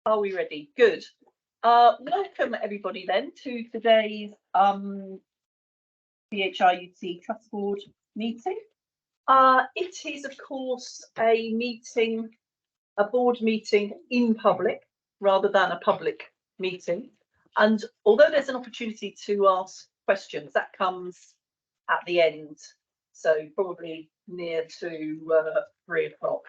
Are we ready? Good. Welcome everybody then to today's PHIUT Trust Board meeting. It is of course a board meeting in public rather than a public meeting. And although there's an opportunity to ask questions, that comes at the end, so probably near to 3 o'clock.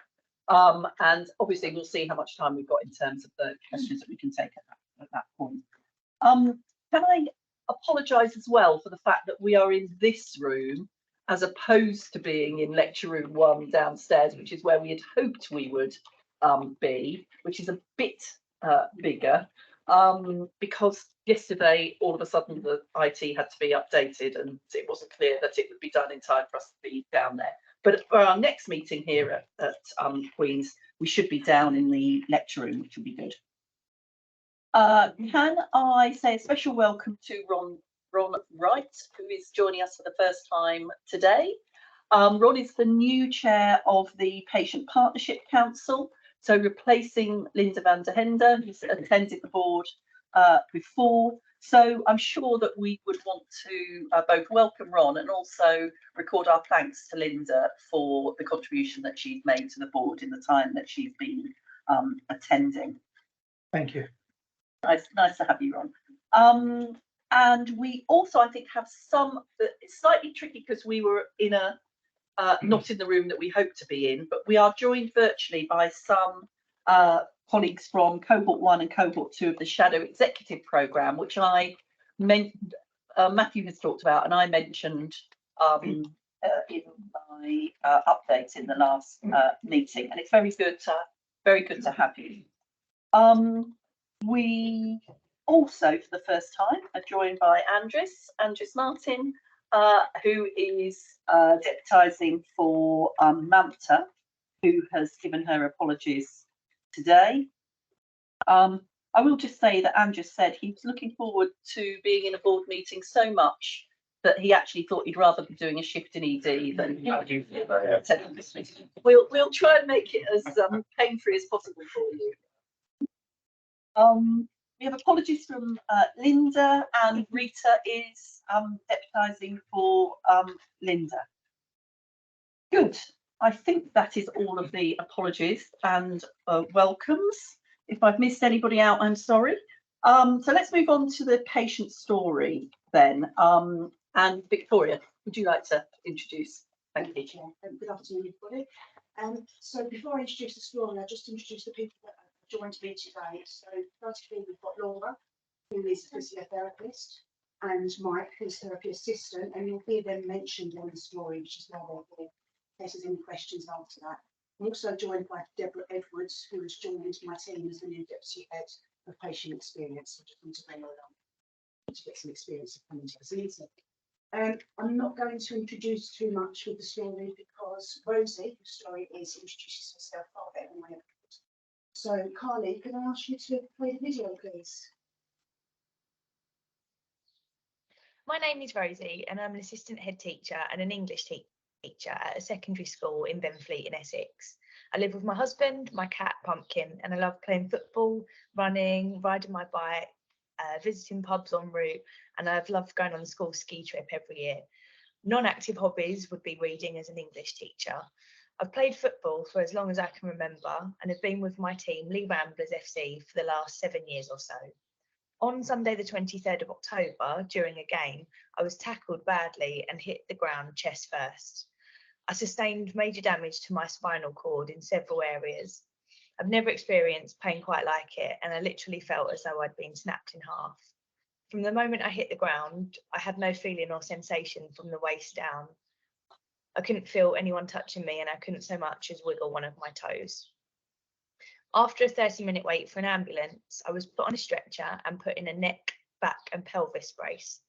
And obviously we'll see how much time we've got in terms of the questions that we can take at that point. Can I apologise as well for the fact that we are in this room as opposed to being in lecture room 1 downstairs, which is where we had hoped we would be, which is a bit bigger, because yesterday all of a sudden the IT had to be updated and it wasn't clear that it would be done in time for us to be down there. But for our next meeting here at Queen's, we should be down in the lecture room, which will be good. Can I say a special welcome to Ron Wright, who is joining us for the first time today. Ron is the new chair of the Patient Partnership Council, so replacing Linda van der Hende, who's attended the board before. So I'm sure that we would want to both welcome Ron and also record our thanks to Linda for the contribution that she's made to the board in the time that she's been attending. Thank you. Nice to have you, Ron. And we also, I think, have it's slightly tricky because we were in a not in the room that we hope to be in, but we are joined virtually by some colleagues from cohort 1 and cohort 2 of the Shadow Executive Programme, which Matthew has talked about and I mentioned in my update in the last meeting, and it's very good to have you. We also, for the first time, are joined by Andres Martin, who is deputising for Mamta, who has given her apologies today. I will just say that Andres said he was looking forward to being in a board meeting so much that he actually thought he'd rather be doing a shift in ED than attending this meeting. We'll try and make it as pain-free as possible for you. We have apologies from Linda, and Rita is deputising for Linda. Good. I think that is all of the apologies and welcomes. If I've missed anybody out, I'm sorry. So let's move on to the patient story then. And Victoria, would you like to introduce? Thank you. Good afternoon, everybody. So before I introduce the story, I'll just introduce the people that joined me today. So firstly, we've got Laura, who is a physiotherapist, and Mike, who's therapy assistant, and you'll hear them mentioned in the story, which is why they're here, in case there's any questions after that. I'm also joined by Deborah Edwards, who has joined my team as the new deputy head of patient experience. I just want to bring her along to get some experience of coming to the meeting. I'm not going to introduce too much with the story because Rosie, whose story is, introduces herself far better than I ever could. So, Carly, could I ask you to play the video, please? My name is Rosie, and I'm an assistant head teacher and an English teacher at a secondary school in Benfleet in Essex. I live with my husband, my cat Pumpkin, and I love playing football, running, riding my bike, visiting pubs en route, and I've loved going on the school ski trip every year. Non-active hobbies would be reading as an English teacher. I've played football for as long as I can remember and have been with my team, Lee Ramblers FC, for the last 7 years or so. On Sunday the 23rd of October, during a game, I was tackled badly and hit the ground chest first. I sustained major damage to my spinal cord in several areas. I've never experienced pain quite like it, and I literally felt as though I'd been snapped in half. From the moment I hit the ground, I had no feeling or sensation from the waist down. I couldn't feel anyone touching me, and I couldn't so much as wiggle one of my toes. After a 30-minute wait for an ambulance, I was put on a stretcher and put in a neck, back and pelvis brace.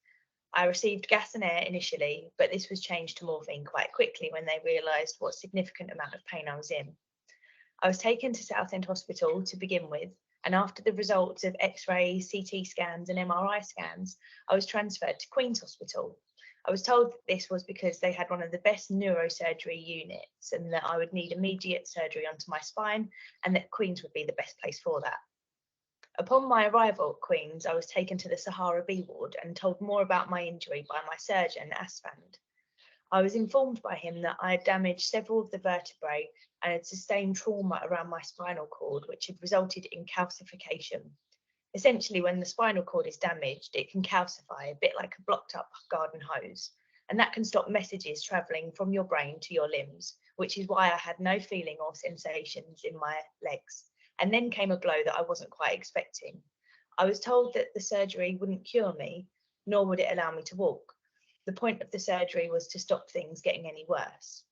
I received gas and air initially, but this was changed to morphine quite quickly when they realised what significant amount of pain I was in. I was taken to Southend Hospital to begin with, and after the results of X-rays, CT scans and MRI scans, I was transferred to Queen's Hospital. I was told that this was because they had one of the best neurosurgery units and that I would need immediate surgery onto my spine and that Queen's would be the best place for that. Upon my arrival at Queen's, I was taken to the Sahara B ward and told more about my injury by my surgeon, Asfand. I was informed by him that I had damaged several of the vertebrae and had sustained trauma around my spinal cord, which had resulted in calcification. Essentially, when the spinal cord is damaged, it can calcify, a bit like a blocked up garden hose, and that can stop messages travelling from your brain to your limbs, which is why I had no feeling or sensations in my legs. And then came a blow that I wasn't quite expecting. I was told that the surgery wouldn't cure me, nor would it allow me to walk. The point of the surgery was to stop things getting any worse.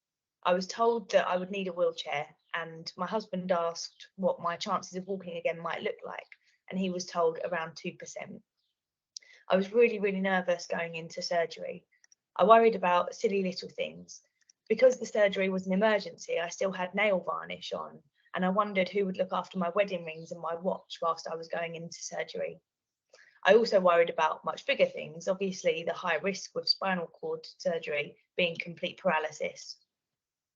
I was told that I would need a wheelchair, and my husband asked what my chances of walking again might look like, and he was told around 2%. I was really, really nervous going into surgery. I worried about silly little things. Because the surgery was an emergency, I still had nail varnish on, and I wondered who would look after my wedding rings and my watch whilst I was going into surgery. I also worried about much bigger things, obviously the high risk with spinal cord surgery being complete paralysis.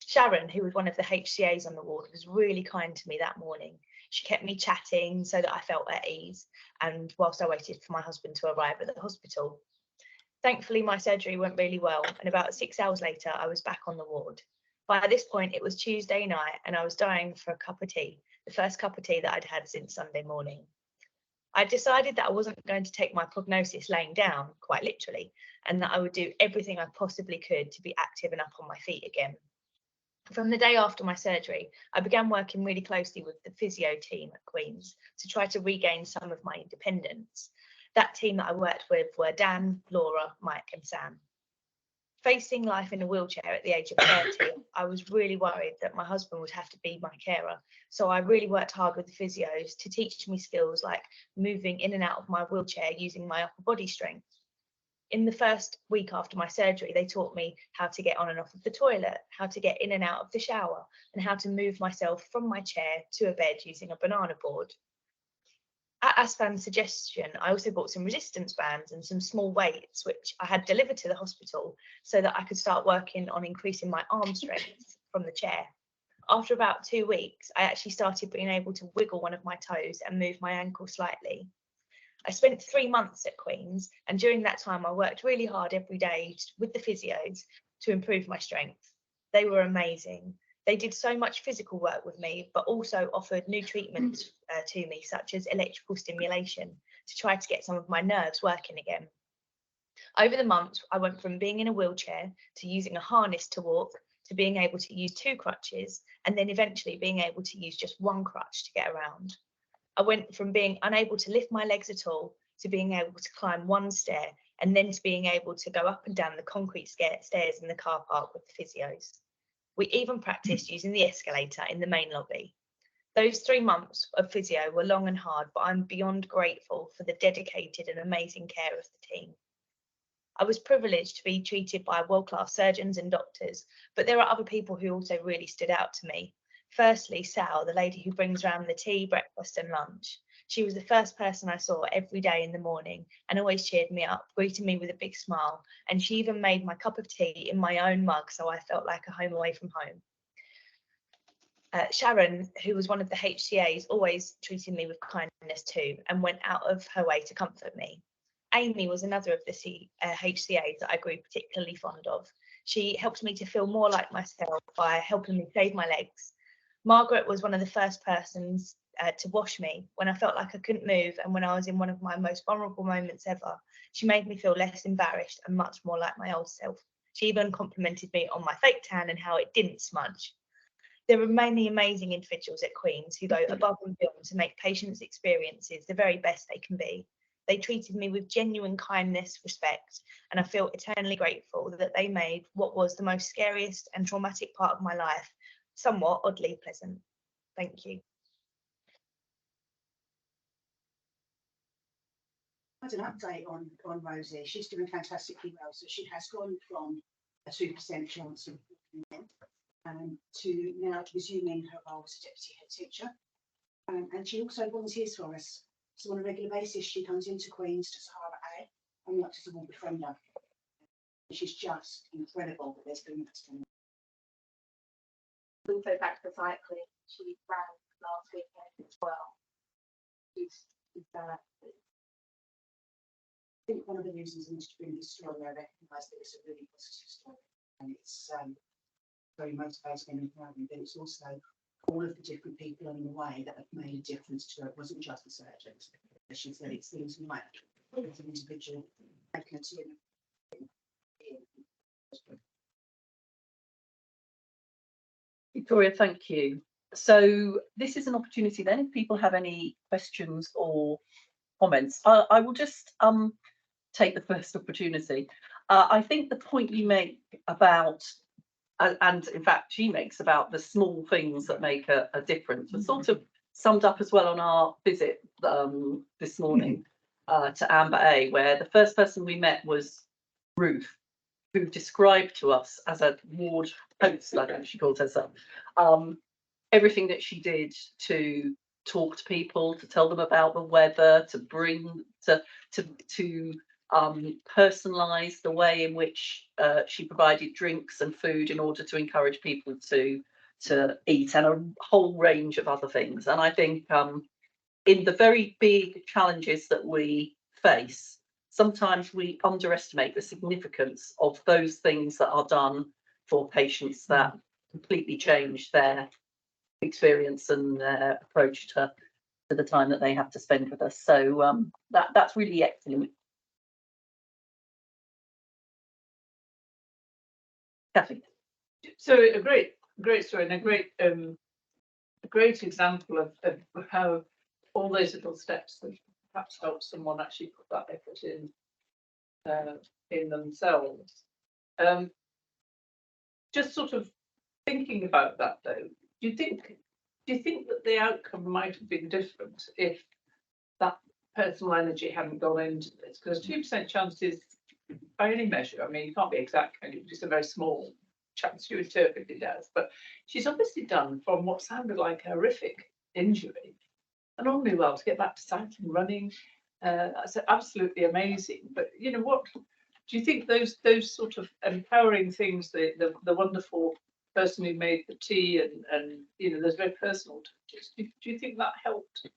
Sharon, who was one of the HCAs on the ward, was really kind to me that morning. She kept me chatting so that I felt at ease, and whilst I waited for my husband to arrive at the hospital. Thankfully, my surgery went really well, and about 6 hours later, I was back on the ward. By this point, it was Tuesday night, and I was dying for a cup of tea, the first cup of tea that I'd had since Sunday morning. I decided that I wasn't going to take my prognosis laying down, quite literally, and that I would do everything I possibly could to be active and up on my feet again. From the day after my surgery, I began working really closely with the physio team at Queen's to try to regain some of my independence. That team that I worked with were Dan, Laura, Mike, and Sam. Facing life in a wheelchair at the age of 30, I was really worried that my husband would have to be my carer. So I really worked hard with the physios to teach me skills like moving in and out of my wheelchair using my upper body strength. In the first week after my surgery, they taught me how to get on and off of the toilet, how to get in and out of the shower, and how to move myself from my chair to a bed using a banana board. At Asfan's suggestion, I also bought some resistance bands and some small weights, which I had delivered to the hospital so that I could start working on increasing my arm strength from the chair. After about 2 weeks, I actually started being able to wiggle one of my toes and move my ankle slightly. I spent 3 months at Queen's, and during that time, I worked really hard every day with the physios to improve my strength. They were amazing. They did so much physical work with me, but also offered new treatments to me, such as electrical stimulation, to try to get some of my nerves working again. Over the months, I went from being in a wheelchair to using a harness to walk, to being able to use 2 crutches, and then eventually being able to use just 1 crutch to get around. I went from being unable to lift my legs at all to being able to climb 1 stair, and then to being able to go up and down the concrete stairs in the car park with the physios. We even practiced using the escalator in the main lobby. Those 3 months of physio were long and hard, but I'm beyond grateful for the dedicated and amazing care of the team. I was privileged to be treated by world-class surgeons and doctors, but there are other people who also really stood out to me. Firstly, Sal, the lady who brings around the tea, breakfast and lunch. She was the first person I saw every day in the morning and always cheered me up, greeting me with a big smile. And she even made my cup of tea in my own mug, so I felt like a home away from home. Sharon, who was one of the HCAs, always treated me with kindness too and went out of her way to comfort me. Amy was another of the HCAs that I grew particularly fond of. She helped me to feel more like myself by helping me save my legs. Margaret was one of the first persons to wash me when I felt like I couldn't move and when I was in one of my most vulnerable moments ever. She made me feel less embarrassed and much more like my old self. She even complimented me on my fake tan and how it didn't smudge. There are many amazing individuals at Queen's who go above and beyond to make patients' experiences the very best they can be. They treated me with genuine kindness, respect, and I feel eternally grateful that they made what was the most scariest and traumatic part of my life somewhat oddly pleasant. Thank you. As an update on Rosie, she's doing fantastically well. So she has gone from a 2% chance of to now resuming her role as a deputy head teacher. And she also volunteers for us. So on a regular basis, she comes into Queen's to Sahara A and works as a ward befriender. She's just incredible that there's been that. Also back to cycling, she ran last weekend as well. She's that I think one of the reasons I wanted to bring this story, I recognise that it's a really positive story and it's very motivating and empowering, but it's also all of the different people along the way that have made a difference to her. It wasn't just the surgeons. As she said, it seems like as an individual making a team. Victoria, thank you. So this is an opportunity then, if people have any questions or comments, I will just take the first opportunity. I think the point you make about, and in fact she makes about the small things that make a difference, was sort of summed up as well on our visit this morning to Amber A, where the first person we met was Ruth, who described to us as a ward host, I think she called herself, everything that she did to talk to people, to tell them about the weather, to bring to personalize the way in which she provided drinks and food in order to encourage people to eat, and a whole range of other things. And I think in the very big challenges that we face, sometimes we underestimate the significance of those things that are done for patients that completely change their experience and their approach to the time that they have to spend with us. So that's really excellent. Kathy. So a great story and a great example of how all those little steps that perhaps help someone actually put that effort in themselves. Just sort of thinking about that though, do you think that the outcome might have been different if that personal energy hadn't gone into this? Because 2% chance is, by any measure, I mean, you can't be exact, it's just a very small chance you interpret it as, but she's obviously done from what sounded like a horrific injury and only well to get back to cycling, running. That's absolutely amazing. But you know, what do you think those sort of empowering things, the wonderful person who made the tea and you know, those very personal touches, do you think that helped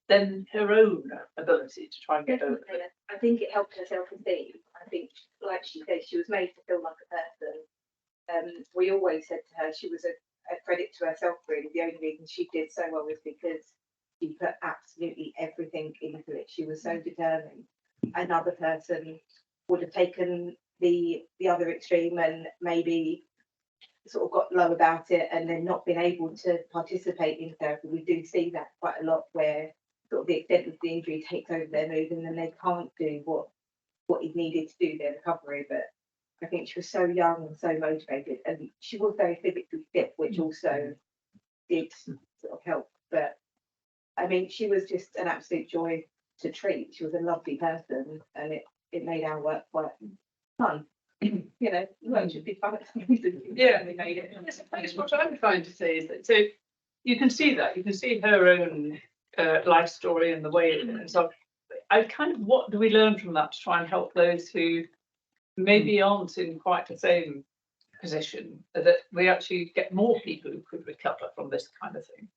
then her own ability to try and get over it? I think it helped her self-esteem. I think, like she said, she was made to feel like a person. We always said to her she was a credit to herself, really. The only reason she did so well was because she put absolutely everything into it. She was so determined. Another person would have taken the other extreme and maybe sort of got low about it and then not been able to participate in therapy. We do see that quite a lot, where sort of the extent of the injury takes over their mood and then they can't do what is needed to do their recovery. But I think she was so young and so motivated, and she was very physically fit, which also did sort of help. But I mean, she was just an absolute joy to treat. She was a lovely person, and it made our work quite fun. You know, work should be fun at some reason. Yeah, we made it. That's what I'm trying to say, is that so you can see her own life story and the way, and so I kind of, what do we learn from that to try and help those who maybe aren't in quite the same position, that we actually get more people who could recover from this kind of thing?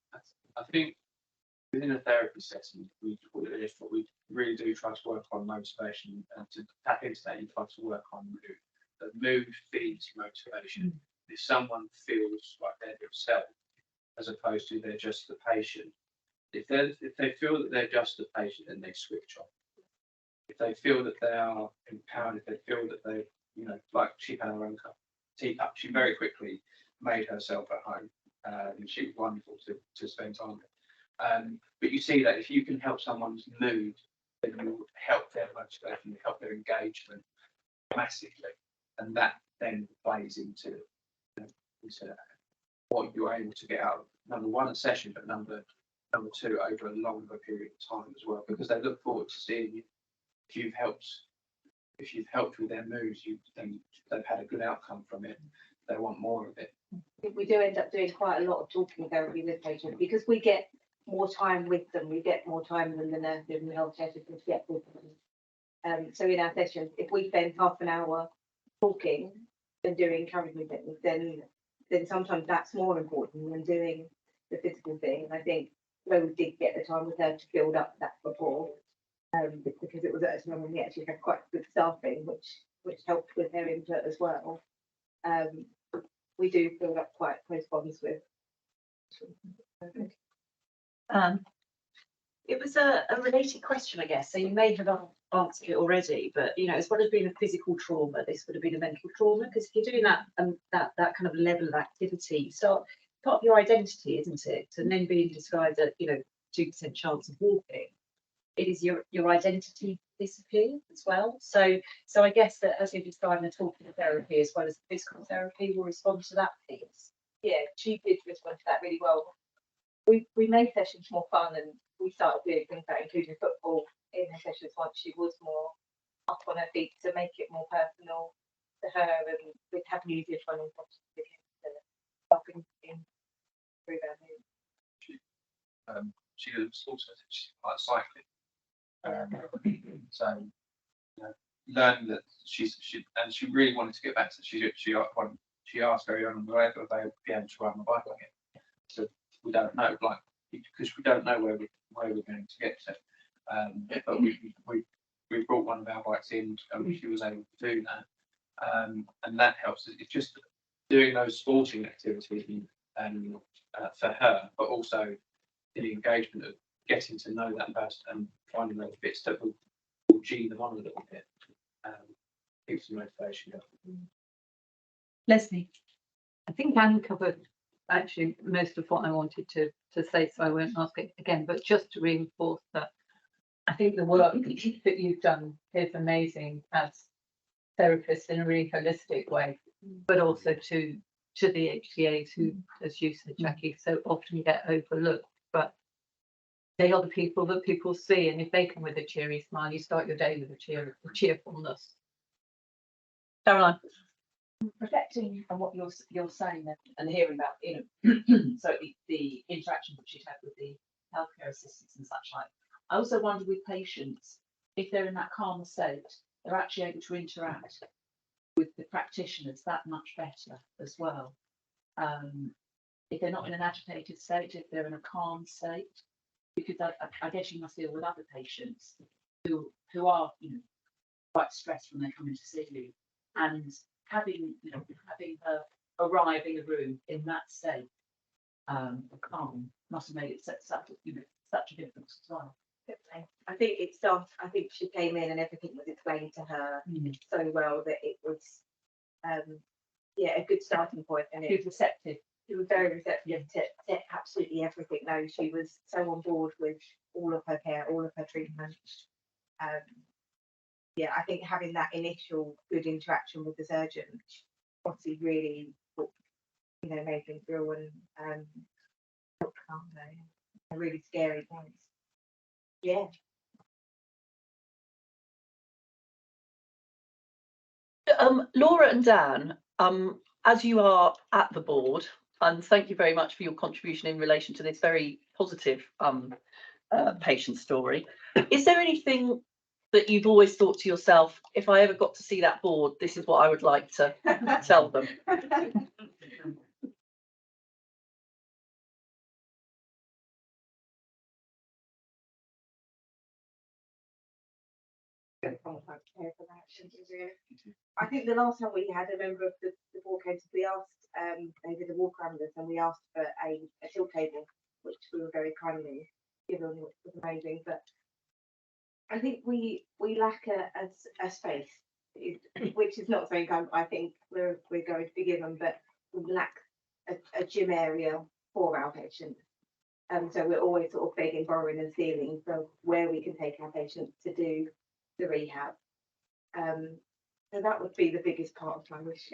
I think within a therapy session, what we really do try to work on motivation, and to tap into that, you try to work on mood. The mood feeds motivation. If someone feels like they're themselves, as opposed to they're just the patient, if they feel that they're just the patient, then they switch off. If they feel that they are empowered, if they feel that they, you know, like she had her own teacup, she very quickly made herself at home, and she was wonderful to spend time with. But you see that if you can help someone's mood, then you help their motivation, you help their engagement massively, and that then plays into, into what you're able to get out of, number one, a session, but number two, over a longer period of time as well, because they look forward to seeing you. If you've helped with their moods, then they've had a good outcome from it. They want more of it. We do end up doing quite a lot of talking therapy with patients because we get more time with them. We get more time than the nurses and the healthcare assistants get with them. So in our sessions, if we spend half an hour talking and doing encouragement techniques, then sometimes that's more important than doing the physical thing. And I think where we did get the time with her to build up that rapport. Because it was at a time when we actually had quite good staffing, which helped with their input as well. We do build up quite close bonds with. It was a related question, I guess. So you may have answered it already, but you know, as well as being a physical trauma, this would have been a mental trauma, because if you're doing that that kind of level of activity, you start part of your identity, isn't it? And then being described at 2% chance of walking, it is your identity disappears as well. So I guess that as you're describing the talking therapy as well as the physical therapy will respond to that piece. Yeah, she did respond to that really well. We made sessions more fun, and we started doing things like including football in her sessions once she was more up on her feet to make it more personal to her, and we'd have music running to help improve our mood. She was also like cycling. So learned that she really wanted to get back to she asked very early on whether they would be able to ride my bike again. So we don't know, because we don't know where we're going to get to. But we brought one of our bikes in, and she was able to do that, and that helps. It's just doing those sporting activities for her, but also the engagement of getting to know that person and finding those bits that will G them on a little bit. Keeps the motivation going. Leslie. I think Anne covered actually most of what I wanted to say, so I won't ask it again, but just to reinforce that I think the work that you've done is amazing as therapists in a really holistic way, but also to the HCAs who, as you said, Jackie, so often get overlooked, but they are the people that people see, and if they come with a cheery smile, you start your day with a cheerfulness. Caroline. Reflecting on what you're saying and hearing about, so the interaction that you'd have with the healthcare assistants and such like. I also wonder with patients, if they're in that calm state, they're actually able to interact with the practitioners that much better as well. If they're not in an agitated state, if they're in a calm state, because I guess you must deal with other patients who are quite stressed when they come in to see you, and having her arrive in a room in that state calm must have made it such a difference as well. I think she came in and everything was explained to her so well that it was a good starting point, and Who's receptive? She was very receptive to absolutely everything. No, she was so on board with all of her care, all of her treatment. I think having that initial good interaction with the surgeon obviously really, made things real and helped calm down a really scary point. Yeah. Laura and Dan, as you are at the board, and thank you very much for your contribution in relation to this very positive patient story. Is there anything that you've always thought to yourself, if I ever got to see that board, this is what I would like to tell them? I think the last time we had a member of the board came, we asked, they did a walk around us, and we asked for a tilt table, which we were very kindly given, which was amazing. But I think we lack a space, which is not something I think we're going to be given, but we lack a gym area for our patients. So we're always sort of begging, borrowing and stealing from where we can take our patients to do the rehab. So that would be the biggest part of my wish.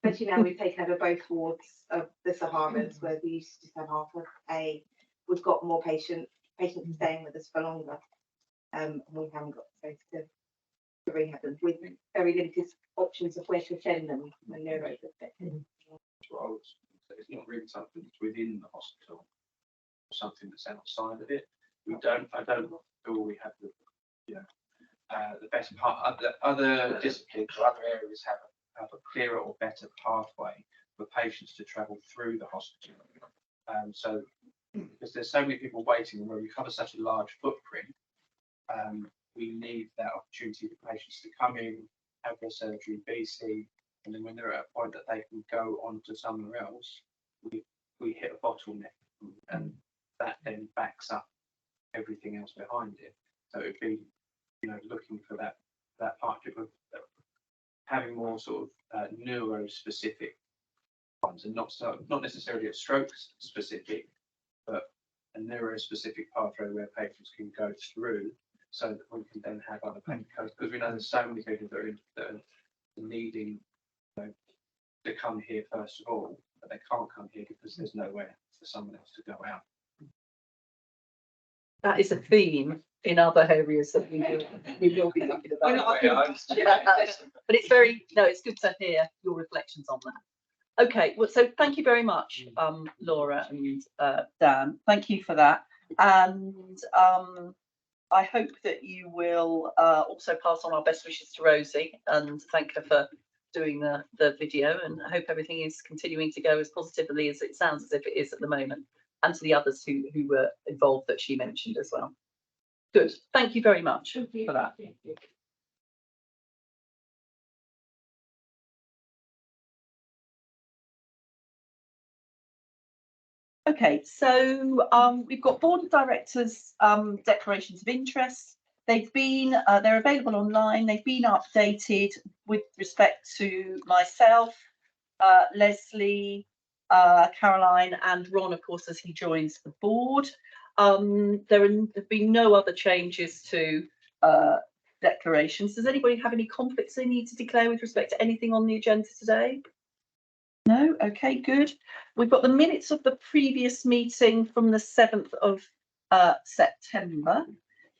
Especially now we've taken over both wards of the Saharas, where we used to have half of we've got more patients staying with us for longer. And we haven't got space to rehab them with very limited options of where to send them when they're over. It's not really something that's within the hospital, something that's outside of it. I don't feel we have the best part. Other disciplines or other areas have a clearer or better pathway for patients to travel through the hospital. So because there's so many people waiting, and where we cover such a large footprint, we need that opportunity for patients to come in, have their surgery, be seen, and then when they're at a point that they can go on to somewhere else, we hit a bottleneck, and that then backs up everything else behind it. So it'd be, looking for that partnership of having more sort of neuro-specific ones, and not necessarily a stroke specific, but a neuro-specific pathway where patients can go through, so that we can then have other patient codes, because we know there's so many people that are needing to come here first of all, but they can't come here because there's nowhere for someone else to go out. That is a theme in other areas that we will be thinking about. But it's it's good to hear your reflections on that. Okay, well, so thank you very much, Laura and Dan. Thank you for that. And I hope that you will also pass on our best wishes to Rosie and thank her for doing the video, and I hope everything is continuing to go as positively as it sounds as if it is at the moment, and to the others who were involved that she mentioned as well. Good. Thank you very much for that. Okay, so we've got board of directors declarations of interest. They've been they're available online. They've been updated with respect to myself, Leslie, Caroline, and Ron, of course, as he joins the board. There have been no other changes to declarations. Does anybody have any conflicts they need to declare with respect to anything on the agenda today? No? Okay, good. We've got the minutes of the previous meeting from the 7th of September.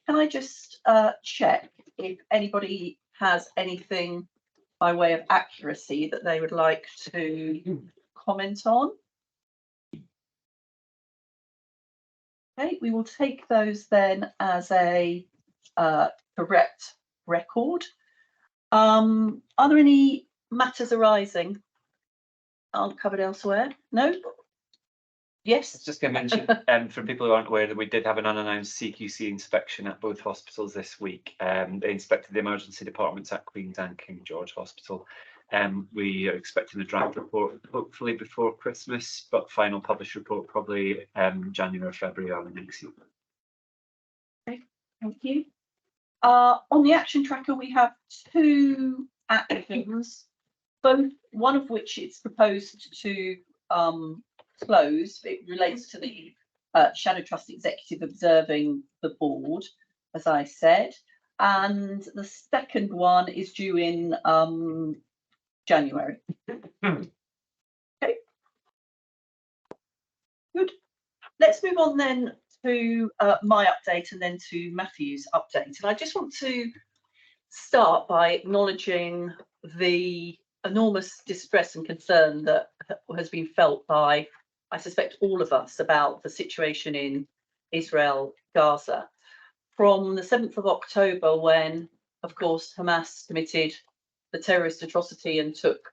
Can I just check if anybody has anything by way of accuracy that they would like to comment on? Okay, we will take those then as a correct record. Are there any matters arising aren't covered elsewhere? No? Yes? I was just going to mention, for people who aren't aware, that we did have an unannounced CQC inspection at both hospitals this week. They inspected the emergency departments at Queen's and King George Hospital. We are expecting a draft report hopefully before Christmas, but final published report probably January or February early next year. Okay, thank you. On the action tracker, we have two actions, one of which it's proposed to close. It relates to the Shadow Trust executive observing the board, as I said, and the second one is due in January. Okay, good. Let's move on then to my update and then to Matthew's update. And I just want to start by acknowledging the enormous distress and concern that has been felt by, I suspect, all of us about the situation in Israel, Gaza. From the 7th of October, when, of course, Hamas committed the terrorist atrocity and took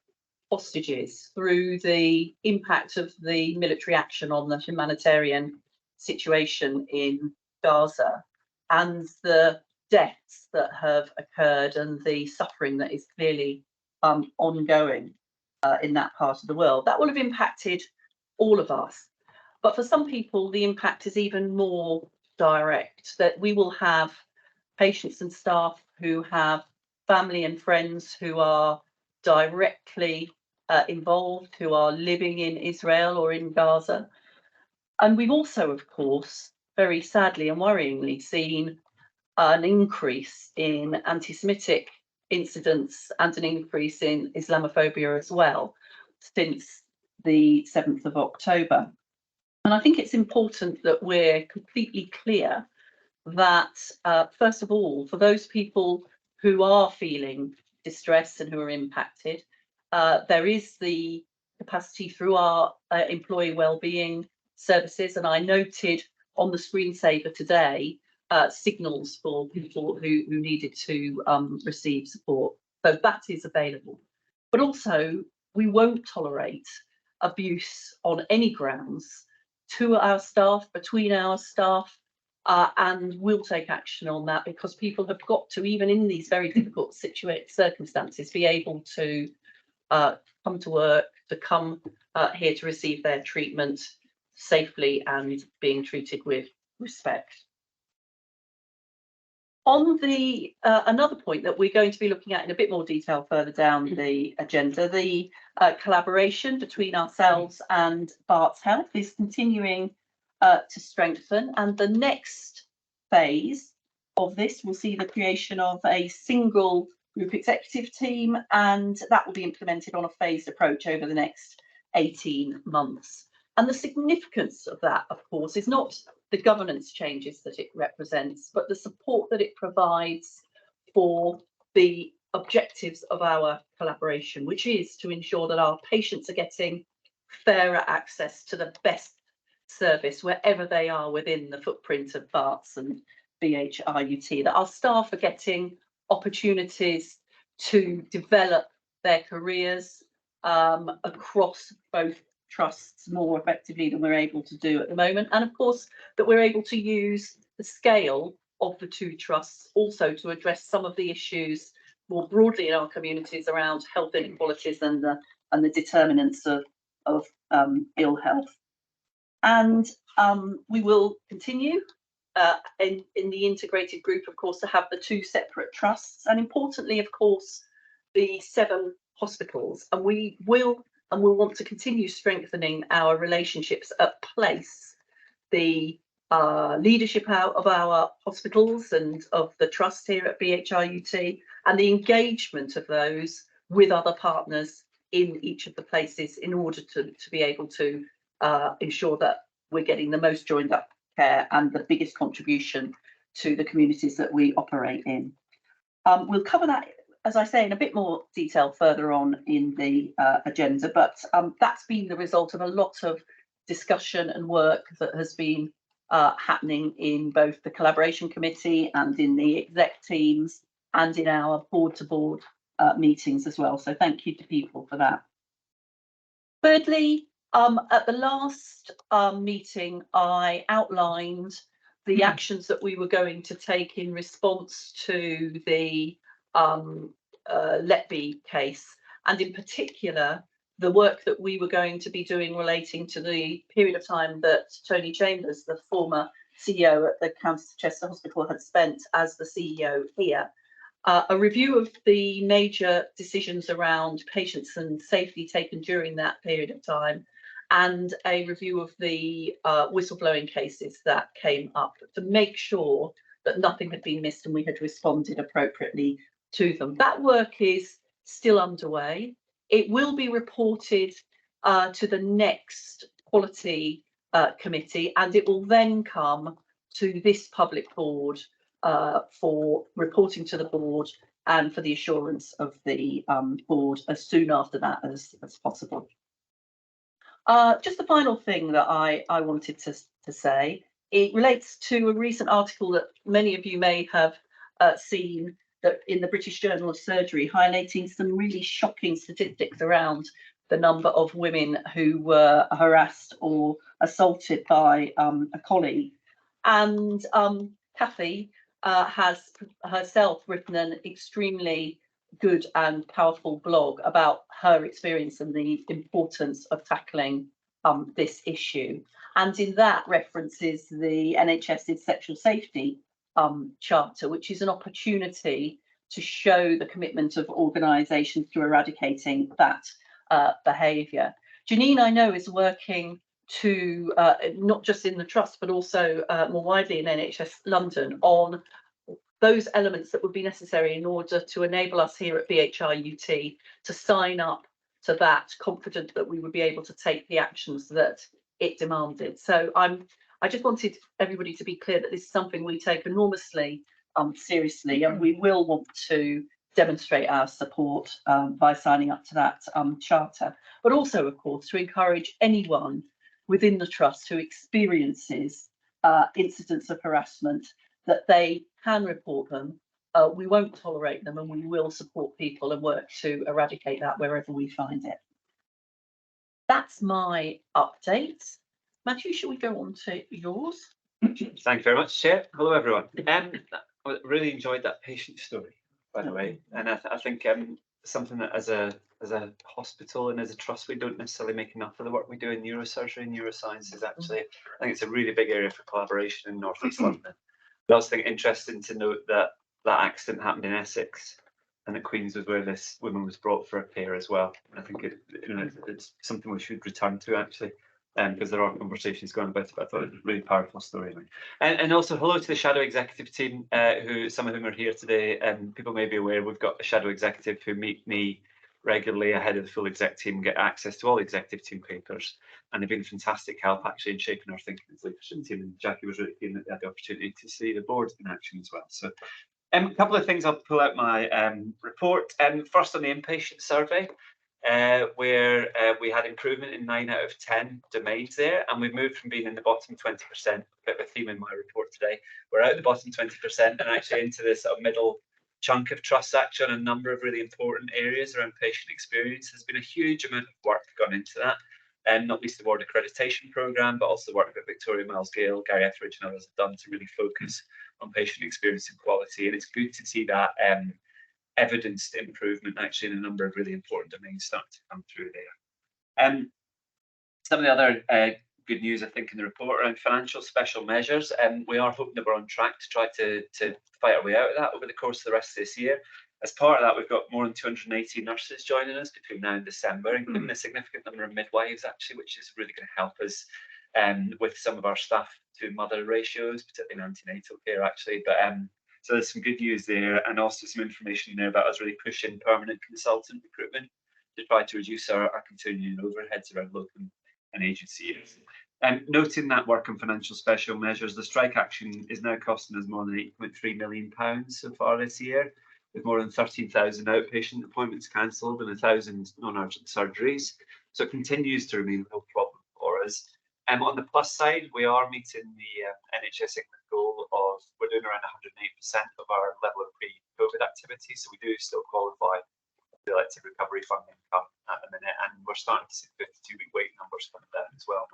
hostages, through the impact of the military action on the humanitarian situation in Gaza and the deaths that have occurred and the suffering that is clearly ongoing in that part of the world. That will have impacted all of us. But for some people, the impact is even more direct, that we will have patients and staff who have family and friends who are directly involved, who are living in Israel or in Gaza. And we've also, of course, very sadly and worryingly seen an increase in anti-Semitic incidents and an increase in Islamophobia as well since the 7th of October. And I think it's important that we're completely clear that, first of all, for those people who are feeling distressed and who are impacted, there is the capacity through our employee wellbeing services, and I noted on the screensaver today signals for people who needed to receive support. So that is available. But also, we won't tolerate abuse on any grounds to our staff, between our staff, and we'll take action on that, because people have got to, even in these very difficult circumstances, be able to come to work, to come here to receive their treatment safely and being treated with respect. On the another point that we're going to be looking at in a bit more detail further down the agenda, the collaboration between ourselves and Barts Health is continuing to strengthen, and the next phase of this will see the creation of a single group executive team, and that will be implemented on a phased approach over the next 18 months. And the significance of that, of course, is not the governance changes that it represents, but the support that it provides for the objectives of our collaboration, which is to ensure that our patients are getting fairer access to the best service wherever they are within the footprint of Barts and BHRUT, that our staff are getting opportunities to develop their careers across both trusts more effectively than we're able to do at the moment, and of course that we're able to use the scale of the two trusts also to address some of the issues more broadly in our communities around health inequalities and the determinants of ill health. And we will continue in the integrated group, of course, to have the two separate trusts, and importantly, of course, the 7 hospitals, and we will want to continue strengthening our relationships at place, the leadership out of our hospitals and of the trust here at BHRUT, and the engagement of those with other partners in each of the places in order to be able to ensure that we're getting the most joined up care and the biggest contribution to the communities that we operate in. We'll cover that, as I say, in a bit more detail further on in the agenda, but that's been the result of a lot of discussion and work that has been happening in both the collaboration committee and in the exec teams and in our board-to-board meetings as well. So thank you to people for that. Thirdly, at the last meeting, I outlined the actions that we were going to take in response to the Letby case, and in particular the work that we were going to be doing relating to the period of time that Tony Chambers, the former CEO at the County Chester Hospital, had spent as the CEO here. A review of the major decisions around patients and safety taken during that period of time, and a review of the whistleblowing cases that came up to make sure that nothing had been missed and we had responded appropriately to them. That work is still underway. It will be reported to the next quality committee, and it will then come to this public board for reporting to the board and for the assurance of the board as soon after that as possible. Just the final thing that I wanted to say, it relates to a recent article that many of you may have seen, that in the British Journal of Surgery, highlighting some really shocking statistics around the number of women who were harassed or assaulted by a colleague. And Kathy has herself written an extremely good and powerful blog about her experience and the importance of tackling this issue. And in that references the NHS's sexual safety charter, which is an opportunity to show the commitment of organisations to eradicating that behaviour. Janine, I know, is working to not just in the trust but also more widely in NHS London on those elements that would be necessary in order to enable us here at BHRUT to sign up to that, confident that we would be able to take the actions that it demanded. So I just wanted everybody to be clear that this is something we take enormously seriously, and we will want to demonstrate our support by signing up to that charter, but also, of course, to encourage anyone within the trust who experiences incidents of harassment that they can report them. We won't tolerate them, and we will support people and work to eradicate that wherever we find it. That's my update. Matthew, shall we go on to yours? Thank you very much, Chair. Hello, everyone. I really enjoyed that patient story, by the way, and I think something that as a hospital and as a trust we don't necessarily make enough of the work we do in neurosurgery and neuroscience is actually, I think it's a really big area for collaboration in North East London. But I also think interesting to note that that accident happened in Essex and that Queen's was where this woman was brought for a repair as well. I think it's something we should return to actually. Because there are conversations going about it, but I thought it was a really powerful story. And also hello to the shadow executive team, who some of whom are here today. People may be aware we've got a shadow executive who meet me regularly ahead of the full exec team, get access to all the executive team papers, and they've been fantastic help actually in shaping our thinking as leadership team. And Jackie was really keen that they had the opportunity to see the board in action as well. So a couple of things I'll pull out my report. First on the inpatient survey. Where we had improvement in 9 out of 10 domains there, and we've moved from being in the bottom 20%, a bit of a theme in my report today. We're out the bottom 20% and actually into this sort of middle chunk of trust actually on a number of really important areas around patient experience. There's been a huge amount of work gone into that, and not least the ward accreditation programme, but also the work that Victoria Miles Gale, Gary Etheridge and others have done to really focus on patient experience and quality. And it's good to see that evidenced improvement actually in a number of really important domains start to come through there. Some of the other good news I think in the report around financial special measures, we are hoping that we're on track to try to fight our way out of that over the course of the rest of this year. As part of that, we've got more than 280 nurses joining us between now and December, including a significant number of midwives actually, which is really going to help us with some of our staff to mother ratios, particularly in antenatal care actually. But so there's some good news there, and also some information in there about us really pushing permanent consultant recruitment to try to reduce our continuing overheads around local and agency. And noting that work on financial special measures, the strike action is now costing us more than £8.3 million so far this year, with more than 13,000 outpatient appointments cancelled and 1,000 non-urgent surgeries. So it continues to remain a real problem for us. On the plus side, we are meeting the NHS England goal of we're doing around 108% of our level of pre-COVID activity. So we do still qualify for the elective recovery funding income at the minute, and we're starting to see 52-week wait numbers coming down as well,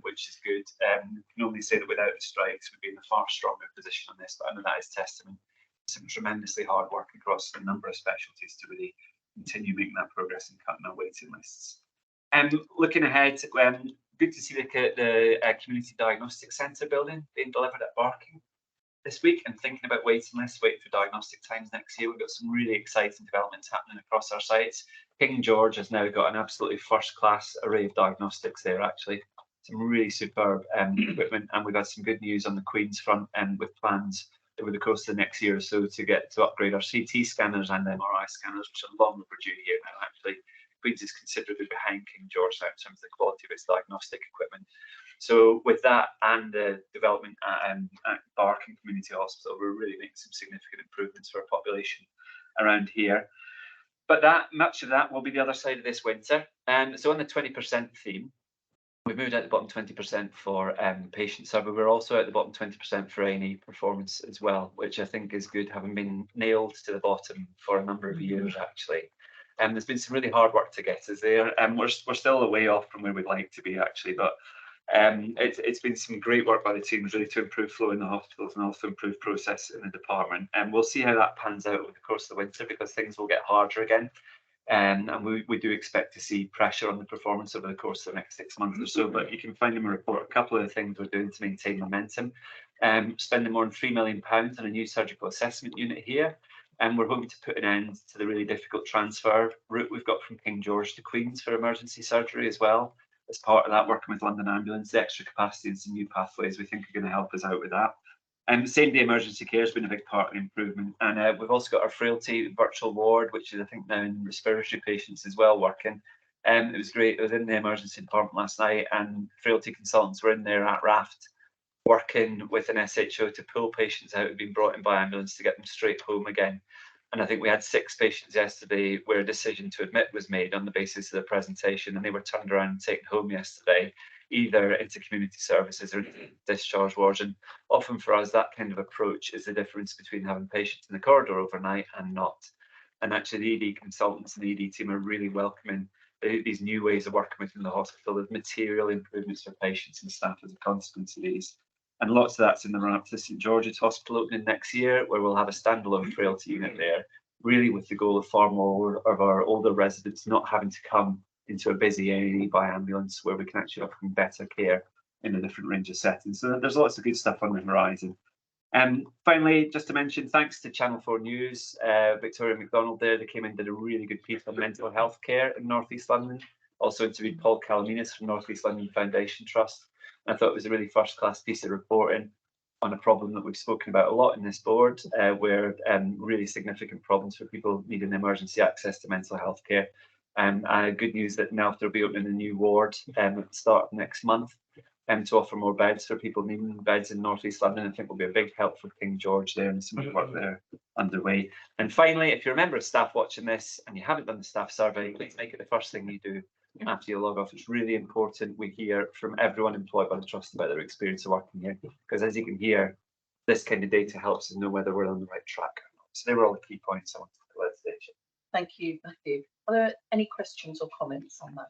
which is good. We can only say that without the strikes, we'd be in a far stronger position on this, but I know that is testament to some tremendously hard work across a number of specialties to really continue making that progress and cutting our waiting lists. Looking ahead, good to see the community diagnostic centre building being delivered at Barking this week, and thinking about waiting lists, waiting for diagnostic times next year. We've got some really exciting developments happening across our sites. King George has now got an absolutely first-class array of diagnostics there actually. Some really superb equipment, and we've had some good news on the Queen's front and with plans over the course of the next year or so to upgrade our CT scanners and MRI scanners, which are long overdue here now actually. Queen's is considerably behind King George now in terms of the quality of its diagnostic equipment. So with that and the development at Barking Community Hospital, we're really making some significant improvements for our population around here. But much of that will be the other side of this winter. So on the 20% theme, we've moved out the bottom 20% for patient survey. We're also at the bottom 20% for A&E performance as well, which I think is good, having been nailed to the bottom for a number of years actually. There's been some really hard work to get us there, and we're still a way off from where we'd like to be actually, but it's been some great work by the teams really to improve flow in the hospitals and also improve process in the department. And we'll see how that pans out over the course of the winter, because things will get harder again. And we do expect to see pressure on the performance over the course of the next 6 months or so, but you can find in my report a couple of the things we're doing to maintain momentum. Spending more than £3 million on a new surgical assessment unit here. And we're hoping to put an end to the really difficult transfer route we've got from King George to Queen's for emergency surgery as well. As part of that, working with London Ambulance, the extra capacity and some new pathways we think are going to help us out with that. Same day emergency care has been a big part of the improvement. And we've also got our frailty virtual ward, which is I think now in respiratory patients as well working. It was great. I was in the emergency department last night, and frailty consultants were in there at Raft working with an SHO to pull patients out who've been brought in by ambulance to get them straight home again. And I think we had 6 patients yesterday where a decision to admit was made on the basis of the presentation, and they were turned around and taken home yesterday, either into community services or into discharge wards. And often for us, that kind of approach is the difference between having patients in the corridor overnight and not. And actually the ED consultants and the ED team are really welcoming these new ways of working within the hospital. There's material improvements for patients and staff as a consequence of these. And lots of that's in the run-up to St George's Hospital opening next year, where we'll have a standalone frailty unit there, really with the goal of far more of our older residents not having to come into a busy A&E by ambulance, where we can actually offer them better care in a different range of settings. So there's lots of good stuff on the horizon. Finally, just to mention, thanks to Channel 4 News, Victoria McDonald there, they came in and did a really good piece on mental health care in North East London. Also interviewed Paul Calaminas from North East London Foundation Trust. And I thought it was a really first-class piece of reporting on a problem that we've spoken about a lot in this board, where really significant problems for people needing emergency access to mental health care. Good news that NELFT will be opening a new ward at the start of next month, to offer more beds for people needing beds in North East London. I think will be a big help for King George there, and some of the work there underway. And finally, if you're a member of staff watching this and you haven't done the staff survey, please make it the first thing you do after you log off. It's really important we hear from everyone employed by the Trust about their experience of working here, because as you can hear, this kind of data helps us know whether we're on the right track or not. So they were all the key points I wanted to put at the station. Thank you, Matthew. Are there any questions or comments on that?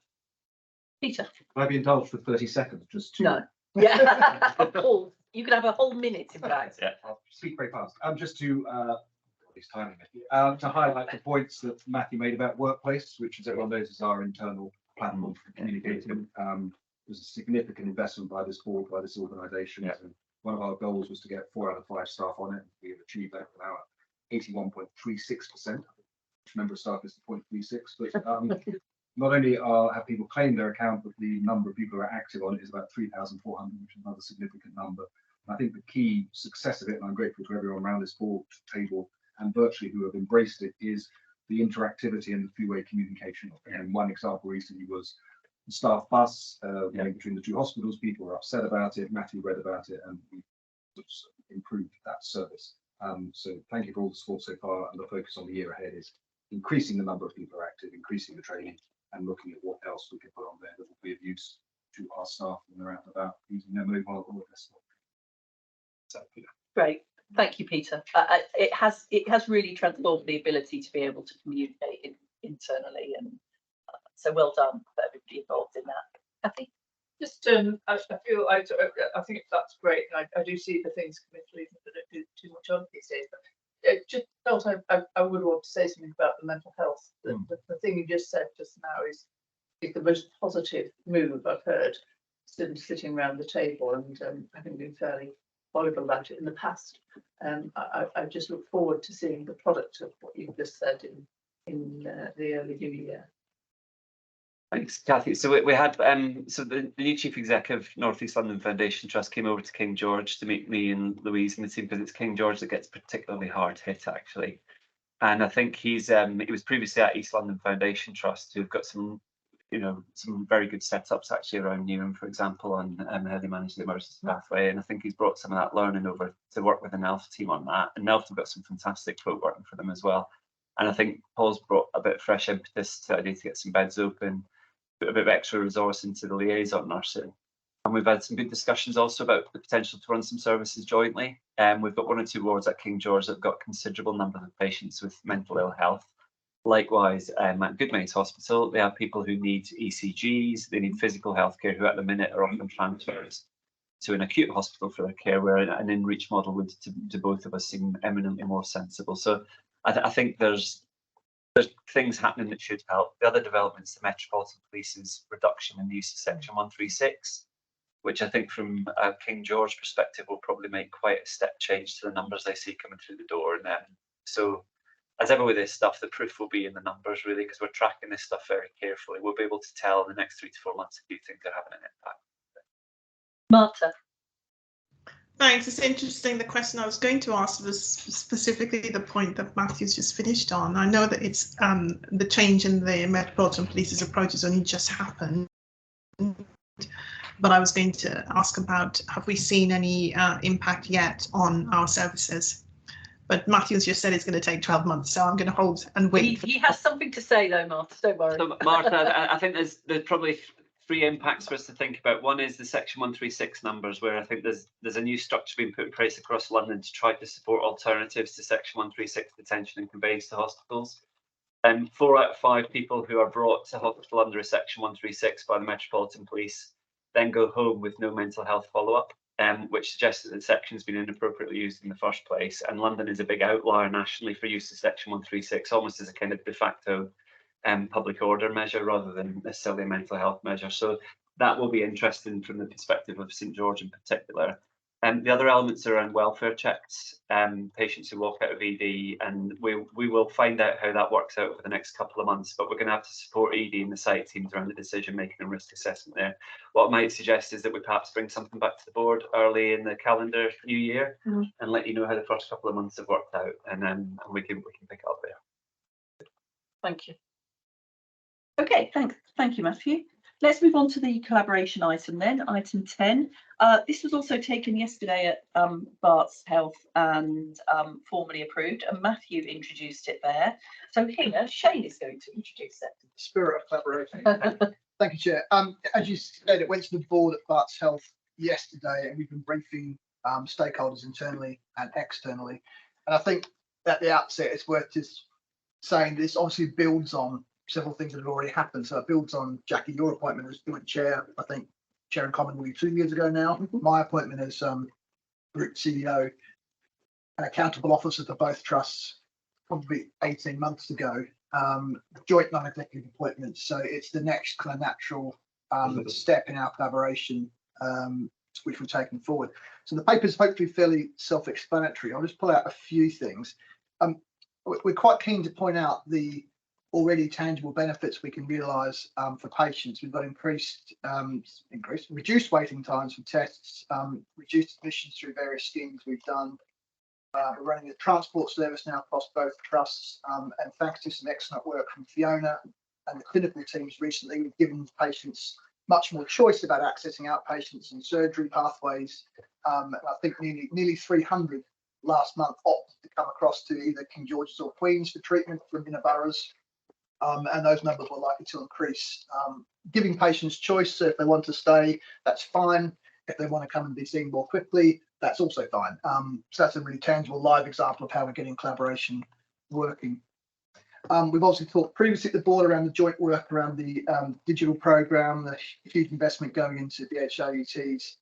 Peter? Can I be indulged for 30 seconds? Just to... No. Yeah, of course. You could have a whole minute in fact. Yeah. I'll speak very fast. Just to highlight the points that Matthew made about Workplace, which, as everyone knows, is our internal platform for communicating. There's a significant investment by this board, by this organisation. Yeah. And one of our goals was to get 4 out of 5 staff on it. We have achieved that with our 81.36%. Which member of staff is the 0.36, but not only have people claimed their account, but the number of people who are active on it is about 3,400, which is another significant number. And I think the key success of it, and I'm grateful to everyone around this board table and virtually who have embraced it, is the interactivity and the two-way communication. And one example recently was the staff bus going between the 2 hospitals. People were upset about it. Matthew read about it, and we improved that service. So thank you for all the support so far, and the focus on the year ahead is increasing the number of people who are active, increasing the training, and looking at what else we can put on there that will be of use to our staff when they're out and about using their mobile or desktop. So, Great, thank you, Peter. It has really transformed the ability to be able to communicate internally, and so well done for everybody involved in that. Kathy? Just, I feel I think that's great. I do see the things coming through that don't do too much on these days. But just felt I would want to say something about the mental health. The thing you just said just now is the most positive move I've heard since sitting around the table, and having been fairly voluble about it in the past. I just look forward to seeing the product of what you've just said in the early new year. Thanks, Kathy. So we had so the new chief exec of North East London Foundation Trust came over to King George to meet me and Louise and the team, because it's King George that gets particularly hard hit actually. And I think he was previously at East London Foundation Trust, who've got some very good setups actually around Newham, for example, on how they manage the emergency pathway. And I think he's brought some of that learning over to work with the NELFT team on that. And NELFT have got some fantastic folk working for them as well. And I think Paul's brought a bit of fresh impetus to the idea to get some beds open, put a bit of extra resource into the liaison nursing. And we've had some good discussions also about the potential to run some services jointly. We've got 1 or 2 wards at King George that have got considerable number of patients with mental ill health. Likewise, at Goodmayes Hospital, they have people who need ECGs, they need physical healthcare, who at the minute are often transferred to an acute hospital for their care, where an in-reach model would, to both of us, seem eminently more sensible. So I think there's things happening that should help. The other developments, the Metropolitan Police's reduction in the use of Section 136, which I think from a King George perspective will probably make quite a step change to the numbers I see coming through the door. And so, as ever with this stuff, the proof will be in the numbers really, because we're tracking this stuff very carefully. We'll be able to tell in the next 3 to 4 months if you think they're having an impact. Marta? Thanks. It's interesting. The question I was going to ask was specifically the point that Matthew's just finished on. I know that it's the change in the Metropolitan Police's approach has only just happened, but I was going to ask about, have we seen any impact yet on our services? But Matthew's just said it's going to take 12 months, so I'm going to hold and wait. He has something to say though, Marta, don't worry. So, Marta, I think there's probably 3 impacts for us to think about. One is the Section 136 numbers, where I think there's a new structure being put in place across London to try to support alternatives to Section 136 detention and conveyance to hospitals. 4 out of 5 people who are brought to hospital under a Section 136 by the Metropolitan Police then go home with no mental health follow-up, which suggests that the section's been inappropriately used in the first place. And London is a big outlier nationally for use of Section 136, almost as a kind of de facto public order measure rather than necessarily a mental health measure. So that will be interesting from the perspective of St George in particular. The other elements are around welfare checks, patients who walk out of ED, and we will find out how that works out over the next couple of months, but we're going to have to support ED and the site teams around the decision making and risk assessment there. What I might suggest is that we perhaps bring something back to the board early in the calendar new year and let you know how the first couple of months have worked out, and we can pick it up there. Thank you. Okay, thank you, Matthew. Let's move on to the collaboration item then, item 10. This was also taken yesterday at Barts Health and formally approved, and Matthew introduced it there. So here, Shane is going to introduce it. Spirit of collaboration. Thank you, Chair. As you said, it went to the board at Barts Health yesterday, and we've been briefing stakeholders internally and externally. And I think at the outset, it's worth just saying this obviously builds on several things that have already happened. So it builds on, Jackie, your appointment as joint chair, I think chair in common with you 2 years ago now. My appointment as group CEO and accountable officer for both trusts probably 18 months ago. Joint non-executive appointments. So it's the next kind of natural step in our collaboration, which we're taking forward. So the paper is hopefully fairly self-explanatory. I'll just pull out a few things. We're quite keen to point out the already tangible benefits we can realise for patients. We've got reduced waiting times for tests, reduced admissions through various schemes we've done. We're running a transport service now across both trusts, and thanks to some excellent work from Fiona and the clinical teams recently, we've given patients much more choice about accessing outpatients and surgery pathways. And I think nearly 300 last month opted to come across to either King George's or Queen's for treatment from inner boroughs. And those numbers were likely to increase. Giving patients choice, so if they want to stay, that's fine. If they want to come and be seen more quickly, that's also fine. So that's a really tangible live example of how we're getting collaboration working. We've also talked previously at the board around the joint work around the digital program, the huge investment going into BHOUT's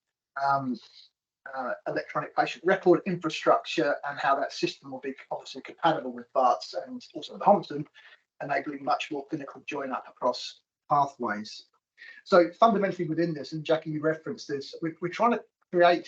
electronic patient record infrastructure, and how that system will be obviously compatible with Barts and also with Homerton, enabling much more clinical join up across pathways. So fundamentally within this, and Jackie, you referenced this, we're trying to create